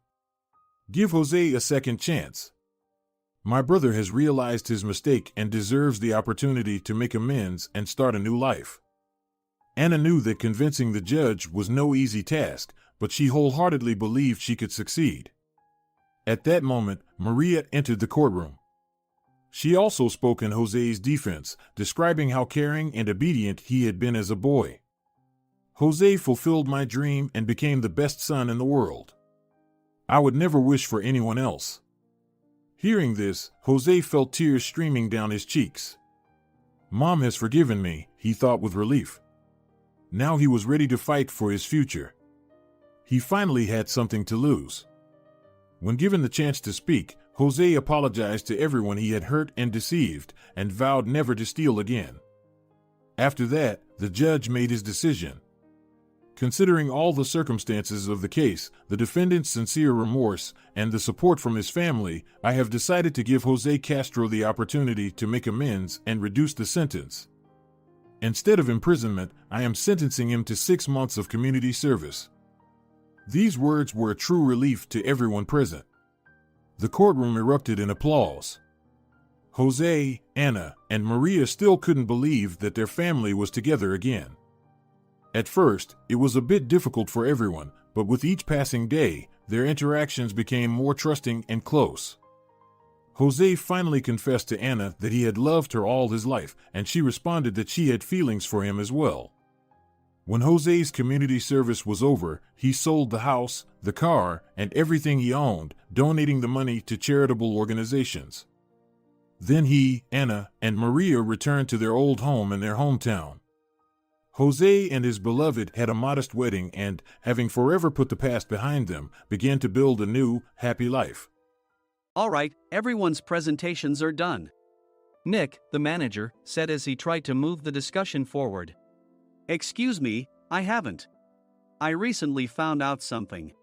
Give Jose a second chance. My brother has realized his mistake and deserves the opportunity to make amends and start a new life." Anna knew that convincing the judge was no easy task, but she wholeheartedly believed she could succeed. At that moment, Maria entered the courtroom. She also spoke in Jose's defense, describing how caring and obedient he had been as a boy. "Jose fulfilled my dream and became the best son in the world. I would never wish for anyone else." Hearing this, Jose felt tears streaming down his cheeks. "Mom has forgiven me," he thought with relief. Now he was ready to fight for his future. He finally had something to lose. When given the chance to speak, Jose apologized to everyone he had hurt and deceived, and vowed never to steal again. After that, the judge made his decision. Considering all the circumstances of the case, the defendant's sincere remorse, and the support from his family, I have decided to give Jose Castro the opportunity to make amends and reduce the sentence. Instead of imprisonment, I am sentencing him to 6 months of community service. These words were a true relief to everyone present. The courtroom erupted in applause. Jose, Anna, and Maria still couldn't believe that their family was together again. At first, it was a bit difficult for everyone, but with each passing day, their interactions became more trusting and close. Jose finally confessed to Anna that he had loved her all his life, and she responded that she had feelings for him as well. When Jose's community service was over, he sold the house, the car, and everything he owned, donating the money to charitable organizations. Then he, Anna, and Maria returned to their old home in their hometown. Jose and his beloved had a modest wedding and, having forever put the past behind them, began to build a new, happy life. "All right, everyone's presentations are done," Nick, the manager, said as he tried to move the discussion forward. "Excuse me, I haven't. I recently found out something."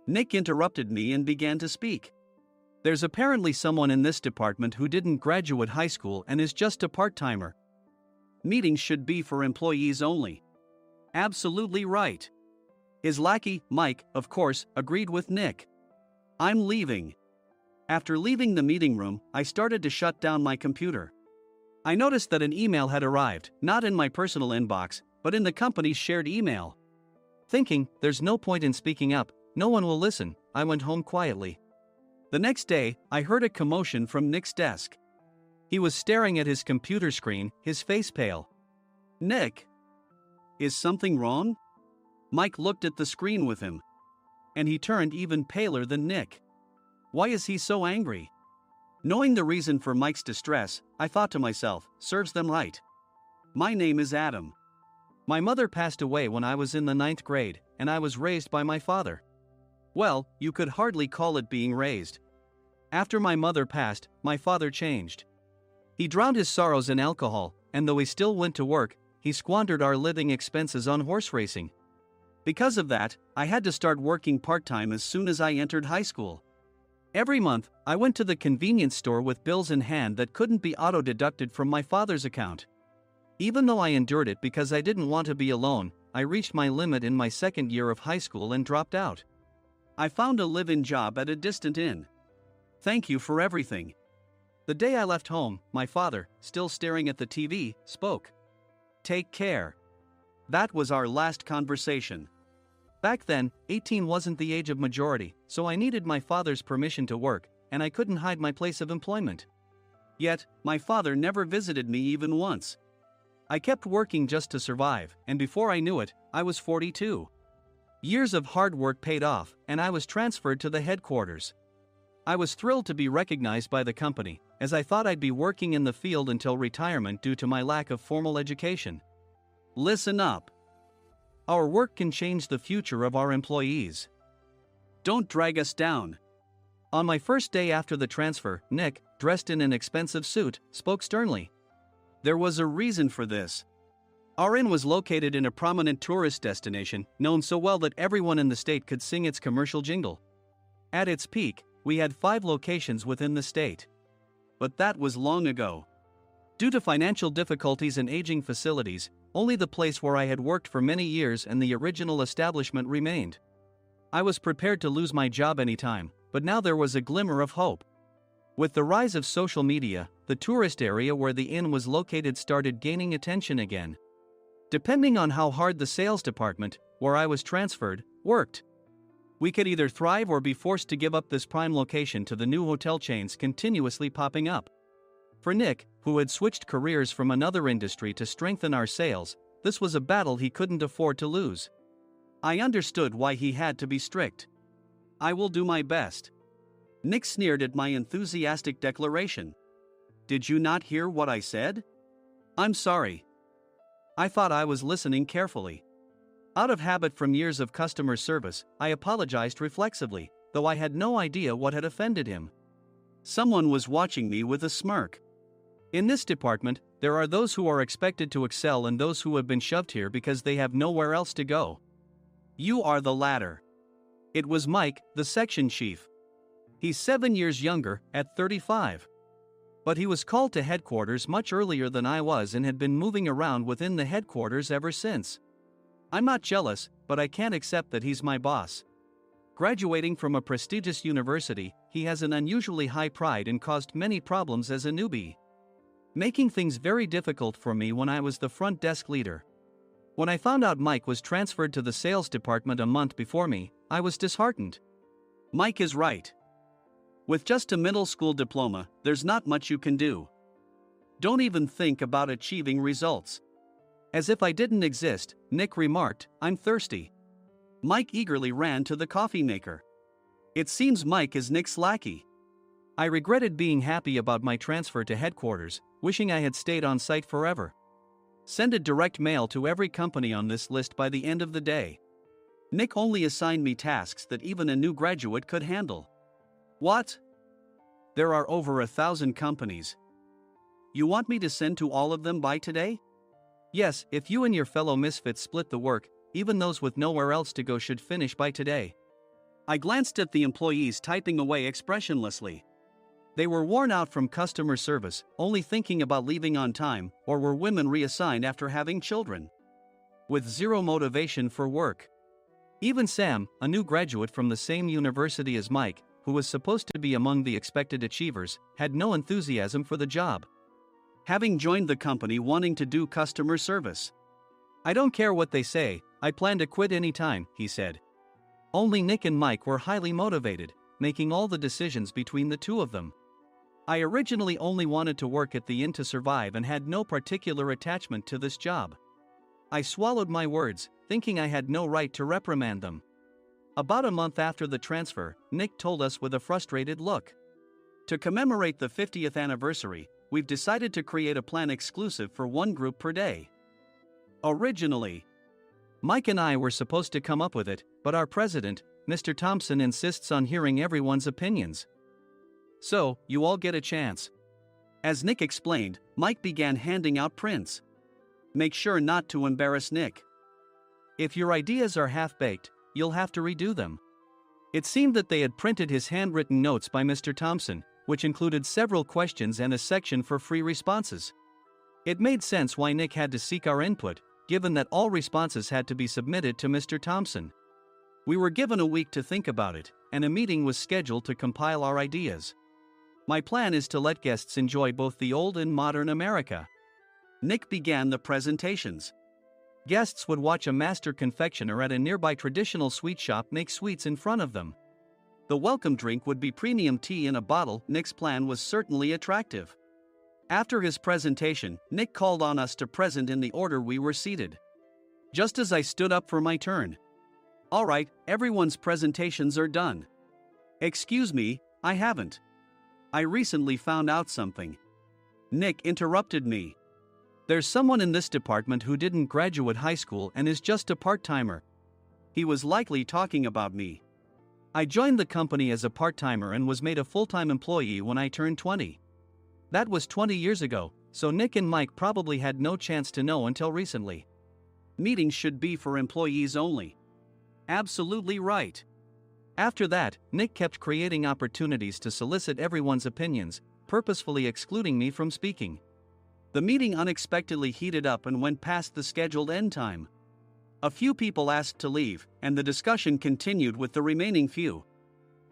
Nick interrupted me and began to speak. "There's apparently someone in this department who didn't graduate high school and is just a part-timer. Meetings should be for employees only." "Absolutely right." His lackey, Mike, of course, agreed with Nick. "I'm leaving." After leaving the meeting room, I started to shut down my computer. I noticed that an email had arrived, not in my personal inbox, but in the company's shared email. Thinking, there's no point in speaking up, no one will listen, I went home quietly. The next day, I heard a commotion from Nick's desk. He was staring at his computer screen, his face pale. "Nick, is something wrong?" Mike looked at the screen with him. And he turned even paler than Nick. Why is he so angry? Knowing the reason for Mike's distress, I thought to myself, serves them right. My name is Adam. My mother passed away when I was in the 9th grade, and I was raised by my father. Well, you could hardly call it being raised. After my mother passed, my father changed. He drowned his sorrows in alcohol, and though he still went to work, he squandered our living expenses on horse racing. Because of that, I had to start working part-time as soon as I entered high school. Every month, I went to the convenience store with bills in hand that couldn't be auto-deducted from my father's account. Even though I endured it because I didn't want to be alone, I reached my limit in my second year of high school and dropped out. I found a live-in job at a distant inn. Thank you for everything. The day I left home, my father, still staring at the TV, spoke. Take care. That was our last conversation. Back then, 18 wasn't the age of majority, so I needed my father's permission to work, and I couldn't hide my place of employment. Yet, my father never visited me even once. I kept working just to survive, and before I knew it, I was 42. Years of hard work paid off, and I was transferred to the headquarters. I was thrilled to be recognized by the company, as I thought I'd be working in the field until retirement due to my lack of formal education. Listen up. Our work can change the future of our employees. Don't drag us down. On my first day after the transfer, Nick, dressed in an expensive suit, spoke sternly. There was a reason for this. Our inn was located in a prominent tourist destination, known so well that everyone in the state could sing its commercial jingle. At its peak, we had 5 locations within the state. But that was long ago. Due to financial difficulties and aging facilities, only the place where I had worked for many years and the original establishment remained. I was prepared to lose my job anytime, but now there was a glimmer of hope. With the rise of social media, the tourist area where the inn was located started gaining attention again. Depending on how hard the sales department, where I was transferred, worked, we could either thrive or be forced to give up this prime location to the new hotel chains continuously popping up. For Nick, who had switched careers from another industry to strengthen our sales, this was a battle he couldn't afford to lose. I understood why he had to be strict. I will do my best. Nick sneered at my enthusiastic declaration. Did you not hear what I said? I'm sorry. I thought I was listening carefully. Out of habit from years of customer service, I apologized reflexively, though I had no idea what had offended him. Someone was watching me with a smirk. In this department, there are those who are expected to excel and those who have been shoved here because they have nowhere else to go. You are the latter. It was Mike, the section chief. He's 7 years younger, at 35. But he was called to headquarters much earlier than I was and had been moving around within the headquarters ever since. I'm not jealous, but I can't accept that he's my boss. Graduating from a prestigious university, he has an unusually high pride and caused many problems as a newbie, making things very difficult for me when I was the front desk leader. When I found out Mike was transferred to the sales department a month before me, I was disheartened. Mike is right. With just a middle school diploma, there's not much you can do. Don't even think about achieving results. As if I didn't exist, Nick remarked, I'm thirsty. Mike eagerly ran to the coffee maker. It seems Mike is Nick's lackey. I regretted being happy about my transfer to headquarters, wishing I had stayed on site forever. Send a direct mail to every company on this list by the end of the day. Nick only assigned me tasks that even a new graduate could handle. What? There are over 1,000 companies. You want me to send to all of them by today? Yes, if you and your fellow misfits split the work, even those with nowhere else to go should finish by today. I glanced at the employees typing away expressionlessly. They were worn out from customer service, only thinking about leaving on time, or were women reassigned after having children, with zero motivation for work. Even Sam, a new graduate from the same university as Mike, who was supposed to be among the expected achievers, had no enthusiasm for the job, having joined the company wanting to do customer service. I don't care what they say, I plan to quit anytime, he said. Only Nick and Mike were highly motivated, making all the decisions between the two of them. I originally only wanted to work at the inn to survive and had no particular attachment to this job. I swallowed my words, thinking I had no right to reprimand them. About a month after the transfer, Nick told us with a frustrated look. To commemorate the 50th anniversary, we've decided to create a plan exclusive for one group per day. Originally, Mike and I were supposed to come up with it, but our president, Mr. Thompson, insists on hearing everyone's opinions. So, you all get a chance. As Nick explained, Mike began handing out prints. Make sure not to embarrass Nick. If your ideas are half-baked, you'll have to redo them. It seemed that they had printed his handwritten notes by Mr. Thompson, which included several questions and a section for free responses. It made sense why Nick had to seek our input, given that all responses had to be submitted to Mr. Thompson. We were given a week to think about it, and a meeting was scheduled to compile our ideas. My plan is to let guests enjoy both the old and modern America. Nick began the presentations. Guests would watch a master confectioner at a nearby traditional sweet shop make sweets in front of them. The welcome drink would be premium tea in a bottle. Nick's plan was certainly attractive. After his presentation, Nick called on us to present in the order we were seated. Just as I stood up for my turn. All right, everyone's presentations are done. Excuse me, I haven't. I recently found out something. Nick interrupted me. There's someone in this department who didn't graduate high school and is just a part-timer. He was likely talking about me. I joined the company as a part-timer and was made a full-time employee when I turned 20. That was 20 years ago, so Nick and Mike probably had no chance to know until recently. Meetings should be for employees only. Absolutely right. After that, Nick kept creating opportunities to solicit everyone's opinions, purposefully excluding me from speaking. The meeting unexpectedly heated up and went past the scheduled end time. A few people asked to leave, and the discussion continued with the remaining few.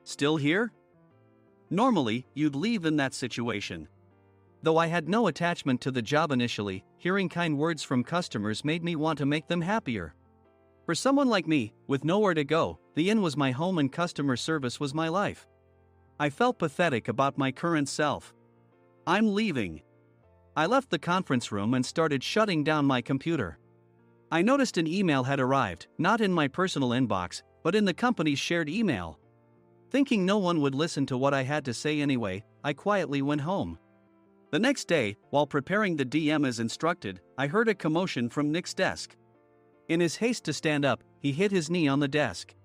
Still here? Normally, you'd leave in that situation. Though I had no attachment to the job initially, hearing kind words from customers made me want to make them happier. For someone like me, with nowhere to go, the inn was my home and customer service was my life. I felt pathetic about my current self. I'm leaving. I left the conference room and started shutting down my computer. I noticed an email had arrived, not in my personal inbox, but in the company's shared email. Thinking no one would listen to what I had to say anyway, I quietly went home. The next day, while preparing the DM as instructed, I heard a commotion from Nick's desk. In his haste to stand up, he hit his knee on the desk.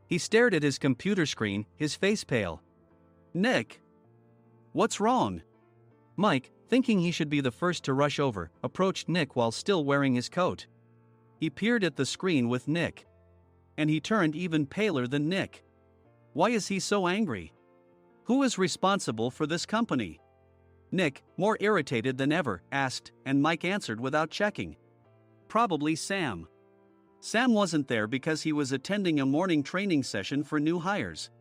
He stared at his computer screen, his face pale. Nick! What's wrong? Mike, thinking he should be the first to rush over, approached Nick while still wearing his coat. He peered at the screen with Nick. And he turned even paler than Nick. Why is he so angry? Who is responsible for this company? Nick, more irritated than ever, asked, and Mike answered without checking. Probably Sam. Sam wasn't there because he was attending a morning training session for new hires.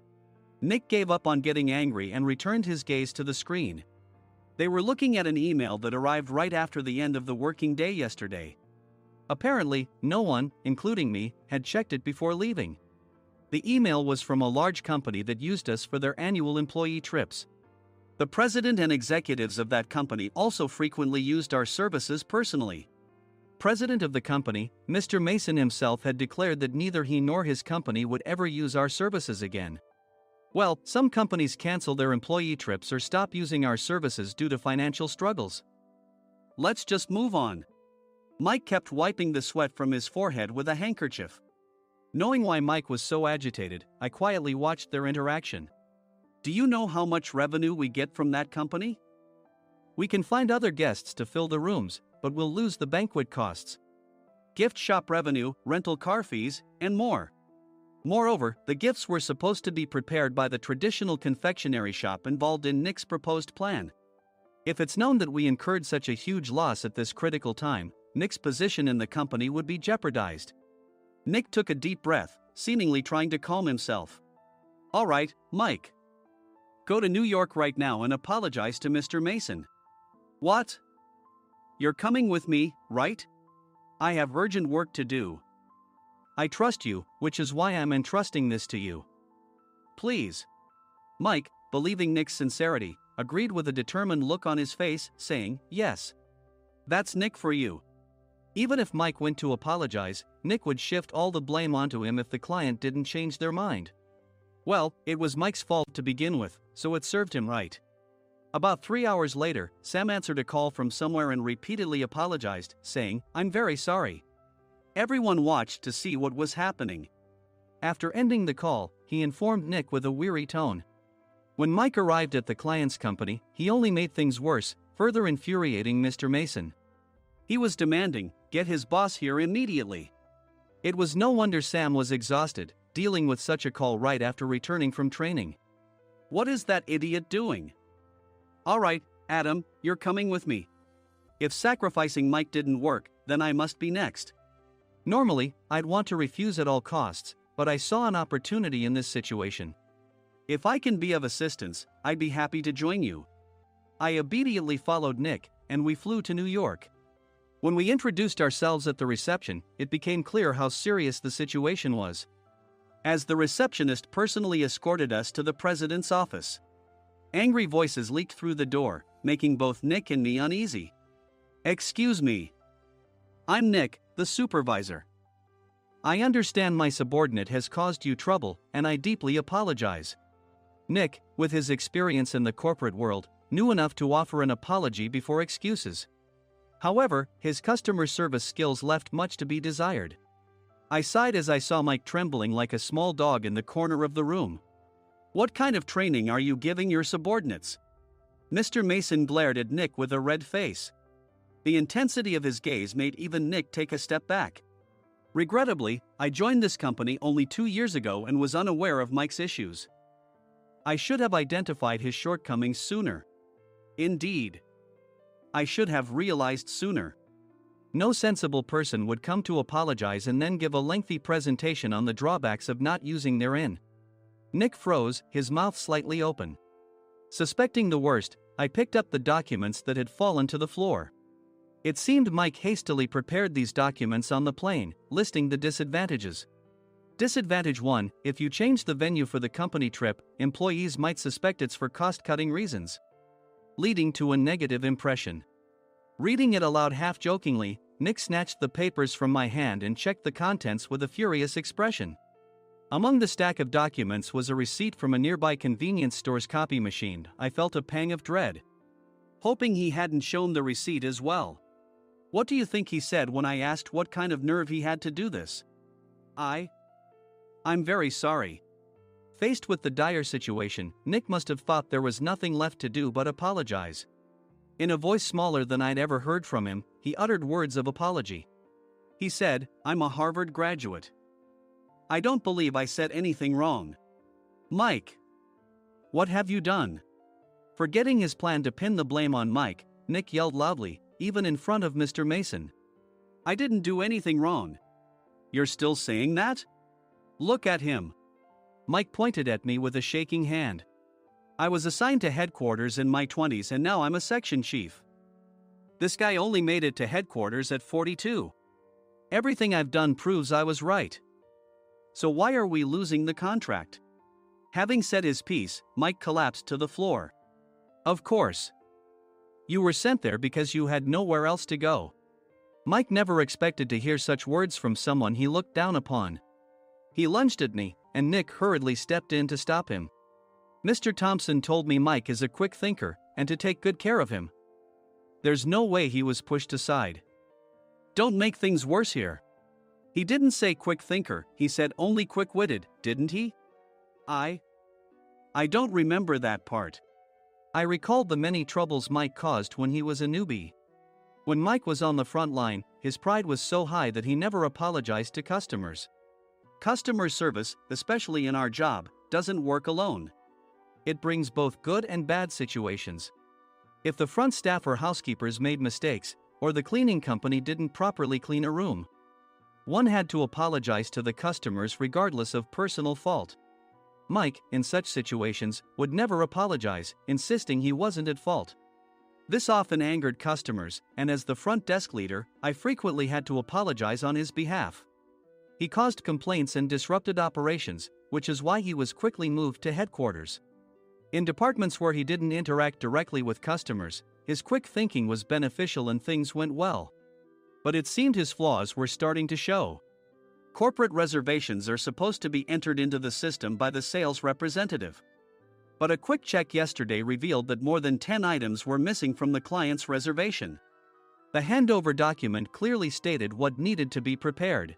Nick gave up on getting angry and returned his gaze to the screen. They were looking at an email that arrived right after the end of the working day yesterday. Apparently, no one, including me, had checked it before leaving. The email was from a large company that used us for their annual employee trips. The president and executives of that company also frequently used our services personally. President of the company, Mr. Mason himself had declared that neither he nor his company would ever use our services again. Well, some companies cancel their employee trips or stop using our services due to financial struggles. Let's just move on. Mike kept wiping the sweat from his forehead with a handkerchief. Knowing why Mike was so agitated, I quietly watched their interaction. Do you know how much revenue we get from that company? We can find other guests to fill the rooms, but we'll lose the banquet costs, gift shop revenue, rental car fees, and more. Moreover, the gifts were supposed to be prepared by the traditional confectionery shop involved in Nick's proposed plan. If it's known that we incurred such a huge loss at this critical time, Nick's position in the company would be jeopardized. Nick took a deep breath, seemingly trying to calm himself. All right, Mike. Go to New York right now and apologize to Mr. Mason. What? You're coming with me, right? I have urgent work to do. I trust you, which is why I'm entrusting this to you. Please. Mike, believing Nick's sincerity, agreed with a determined look on his face, saying, yes. That's Nick for you. Even if Mike went to apologize, Nick would shift all the blame onto him if the client didn't change their mind. Well, it was Mike's fault to begin with, so it served him right. About 3 hours later, Sam answered a call from somewhere and repeatedly apologized, saying, I'm very sorry. Everyone watched to see what was happening. After ending the call, he informed Nick with a weary tone. When Mike arrived at the client's company, he only made things worse, further infuriating Mr. Mason. He was demanding, "Get his boss here immediately." It was no wonder Sam was exhausted, dealing with such a call right after returning from training. "What is that idiot doing?" "All right, Adam, you're coming with me. If sacrificing Mike didn't work, then I must be next." Normally, I'd want to refuse at all costs, but I saw an opportunity in this situation. "If I can be of assistance, I'd be happy to join you." I immediately followed Nick, and we flew to New York. When we introduced ourselves at the reception, it became clear how serious the situation was, as the receptionist personally escorted us to the president's office. Angry voices leaked through the door, making both Nick and me uneasy. "Excuse me. I'm Nick, the supervisor. I understand my subordinate has caused you trouble, and I deeply apologize." Nick, with his experience in the corporate world, knew enough to offer an apology before excuses. However, his customer service skills left much to be desired. I sighed as I saw Mike trembling like a small dog in the corner of the room. "What kind of training are you giving your subordinates?" Mr. Mason glared at Nick with a red face. The intensity of his gaze made even Nick take a step back. Regrettably, I joined this company only 2 years ago and was unaware of Mike's issues. I should have identified his shortcomings sooner. Indeed, I should have realized sooner. No sensible person would come to apologize and then give a lengthy presentation on the drawbacks of not using their in. Nick froze, his mouth slightly open. Suspecting the worst, I picked up the documents that had fallen to the floor. It seemed Mike hastily prepared these documents on the plane, listing the disadvantages. Disadvantage 1: if you change the venue for the company trip, employees might suspect it's for cost-cutting reasons, leading to a negative impression. Reading it aloud half-jokingly, Nick snatched the papers from my hand and checked the contents with a furious expression. Among the stack of documents was a receipt from a nearby convenience store's copy machine. I felt a pang of dread, hoping he hadn't shown the receipt as well. What do you think he said when I asked what kind of nerve he had to do this? I'm very sorry." Faced with the dire situation, Nick must have thought there was nothing left to do but apologize. In a voice smaller than I'd ever heard from him, he uttered words of apology. He said, "I'm a Harvard graduate. I don't believe I said anything wrong." "Mike, what have you done?" Forgetting his plan to pin the blame on Mike, Nick yelled loudly, even in front of Mr. Mason. "I didn't do anything wrong." "You're still saying that? Look at him." Mike pointed at me with a shaking hand. "I was assigned to headquarters in my 20s and now I'm a section chief. This guy only made it to headquarters at 42. Everything I've done proves I was right. So why are we losing the contract?" Having said his piece, Mike collapsed to the floor. "Of course. You were sent there because you had nowhere else to go." Mike never expected to hear such words from someone he looked down upon. He lunged at me, and Nick hurriedly stepped in to stop him. "Mr. Thompson told me Mike is a quick thinker, and to take good care of him." There's no way he was pushed aside. "Don't make things worse here. He didn't say quick thinker, he said only quick-witted, didn't he?" I don't remember that part." I recalled the many troubles Mike caused when he was a newbie. When Mike was on the front line, his pride was so high that he never apologized to customers. Customer service, especially in our job, doesn't work alone. It brings both good and bad situations. If the front staff or housekeepers made mistakes, or the cleaning company didn't properly clean a room, one had to apologize to the customers regardless of personal fault. Mike, in such situations, would never apologize, insisting he wasn't at fault. This often angered customers, and as the front desk leader, I frequently had to apologize on his behalf. He caused complaints and disrupted operations, which is why he was quickly moved to headquarters. In departments where he didn't interact directly with customers, his quick thinking was beneficial and things went well. But it seemed his flaws were starting to show. Corporate reservations are supposed to be entered into the system by the sales representative. But a quick check yesterday revealed that more than 10 items were missing from the client's reservation. The handover document clearly stated what needed to be prepared.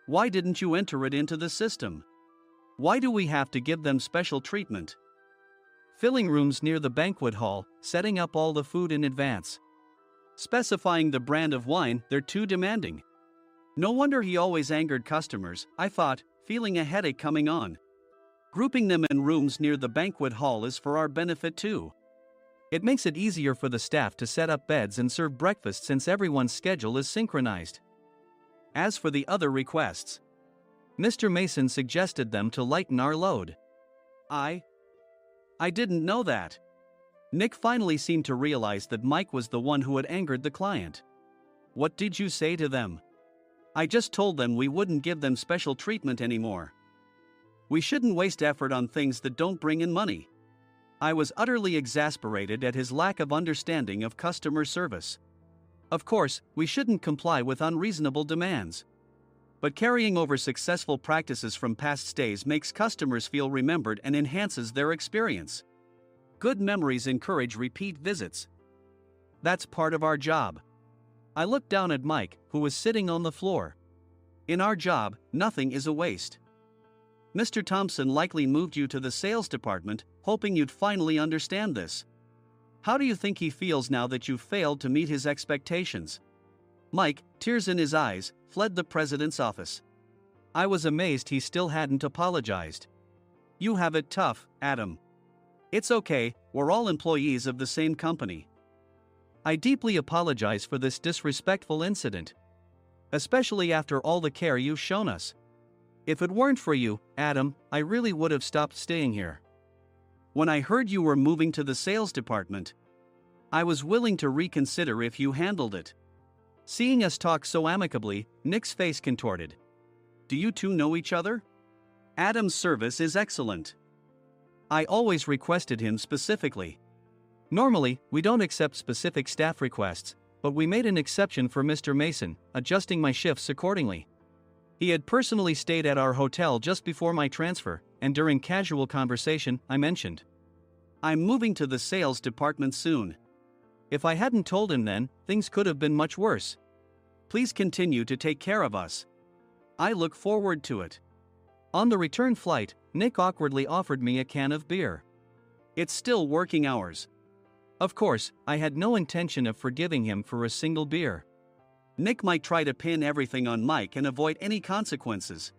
Why didn't you enter it into the system? Why do we have to give them special treatment? filling rooms near the banquet hall, setting up all the food in advance. Specifying the brand of wine, they're too demanding. No wonder he always angered customers, I thought, feeling a headache coming on. Grouping them in rooms near the banquet hall is for our benefit too. It makes it easier for the staff to set up beds and serve breakfast since everyone's schedule is synchronized. As for the other requests, Mr. Mason suggested them to lighten our load. I didn't know that. Nick finally seemed to realize that Mike was the one who had angered the client. What did you say to them? I just told them we wouldn't give them special treatment anymore. We shouldn't waste effort on things that don't bring in money. I was utterly exasperated at his lack of understanding of customer service. Of course, we shouldn't comply with unreasonable demands. But carrying over successful practices from past stays makes customers feel remembered and enhances their experience. Good memories encourage repeat visits. That's part of our job. I looked down at Mike, who was sitting on the floor. In our job, nothing is a waste. Mr. Thompson likely moved you to the sales department, hoping you'd finally understand this. How do you think he feels now that you failed to meet his expectations? Mike, tears in his eyes, fled the president's office. I was amazed he still hadn't apologized. You have it tough, Adam. It's okay, we're all employees of the same company. I deeply apologize for this disrespectful incident. Especially after all the care you've shown us. If it weren't for you, Adam, I really would have stopped staying here. When I heard you were moving to the sales department, I was willing to reconsider if you handled it. Seeing us talk so amicably, Nick's face contorted. Do you two know each other? Adam's service is excellent. I always requested him specifically. Normally, we don't accept specific staff requests, but we made an exception for Mr. Mason, adjusting my shifts accordingly. He had personally stayed at our hotel just before my transfer, and during casual conversation, I mentioned, I'm moving to the sales department soon. If I hadn't told him then, things could have been much worse. Please continue to take care of us. I look forward to it. On the return flight, Nick awkwardly offered me a can of beer. It's still working hours. Of course, I had no intention of forgiving him for a single beer. Nick might try to pin everything on Mike and avoid any consequences.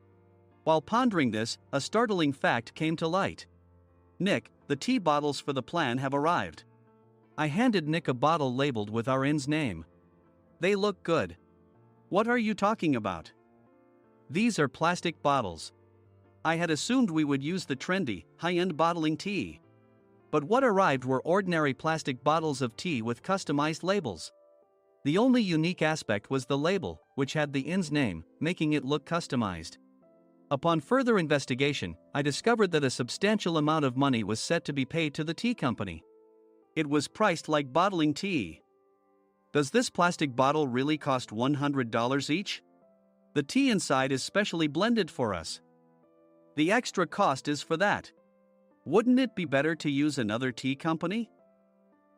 While pondering this, a startling fact came to light. Nick, the tea bottles for the plan have arrived. I handed Nick a bottle labeled with our inn's name. They look good. What are you talking about? These are plastic bottles. I had assumed we would use the trendy, high-end bottling tea. But what arrived were ordinary plastic bottles of tea with customized labels. The only unique aspect was the label, which had the inn's name, making it look customized. Upon further investigation, I discovered that a substantial amount of money was set to be paid to the tea company. It was priced like bottling tea. Does this plastic bottle really cost $100 each? The tea inside is specially blended for us. The extra cost is for that. Wouldn't it be better to use another tea company?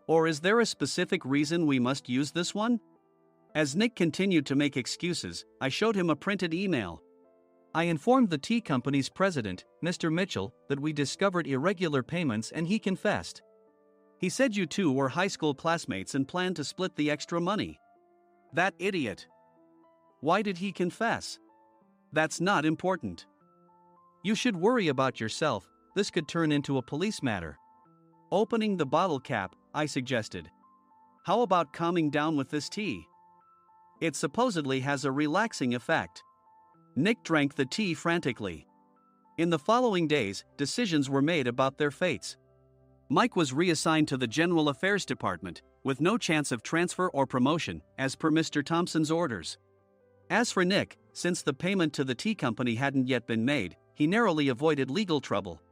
Or is there a specific reason we must use this one? As Nick continued to make excuses, I showed him a printed email. I informed the tea company's president, Mr. Mitchell, that we discovered irregular payments and he confessed. He said you two were high school classmates and planned to split the extra money. That idiot. Why did he confess? That's not important. You should worry about yourself, this could turn into a police matter. Opening the bottle cap, I suggested. How about calming down with this tea? It supposedly has a relaxing effect. Nick drank the tea frantically. In the following days, decisions were made about their fates. Mike was reassigned to the General Affairs Department, with no chance of transfer or promotion, as per Mr. Thompson's orders. As for Nick, since the payment to the tea company hadn't yet been made, he narrowly avoided legal trouble.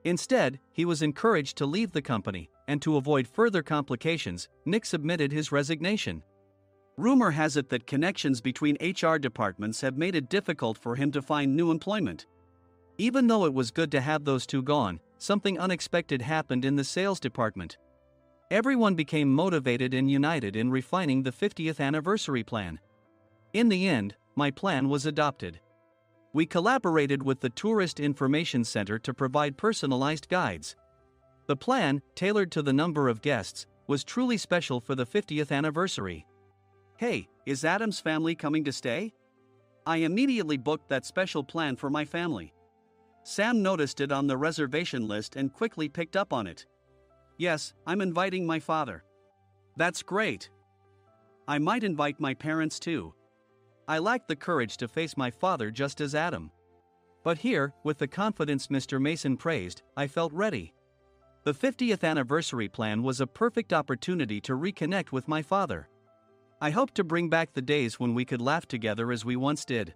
Instead, he was encouraged to leave the company, and to avoid further complications, Nick submitted his resignation. Rumor has it that connections between HR departments have made it difficult for him to find new employment. Even though it was good to have those two gone, something unexpected happened in the sales department. Everyone became motivated and united in refining the 50th anniversary plan. In the end, my plan was adopted. We collaborated with the Tourist Information Center to provide personalized guides. The plan, tailored to the number of guests, was truly special for the 50th anniversary. Hey, is Adam's family coming to stay? I immediately booked that special plan for my family. Sam noticed it on the reservation list and quickly picked up on it. Yes, I'm inviting my father. That's great. I might invite my parents too. I lacked the courage to face my father just as Adam. But here, with the confidence Mr. Mason praised, I felt ready. The 50th anniversary plan was a perfect opportunity to reconnect with my father. I hoped to bring back the days when we could laugh together as we once did.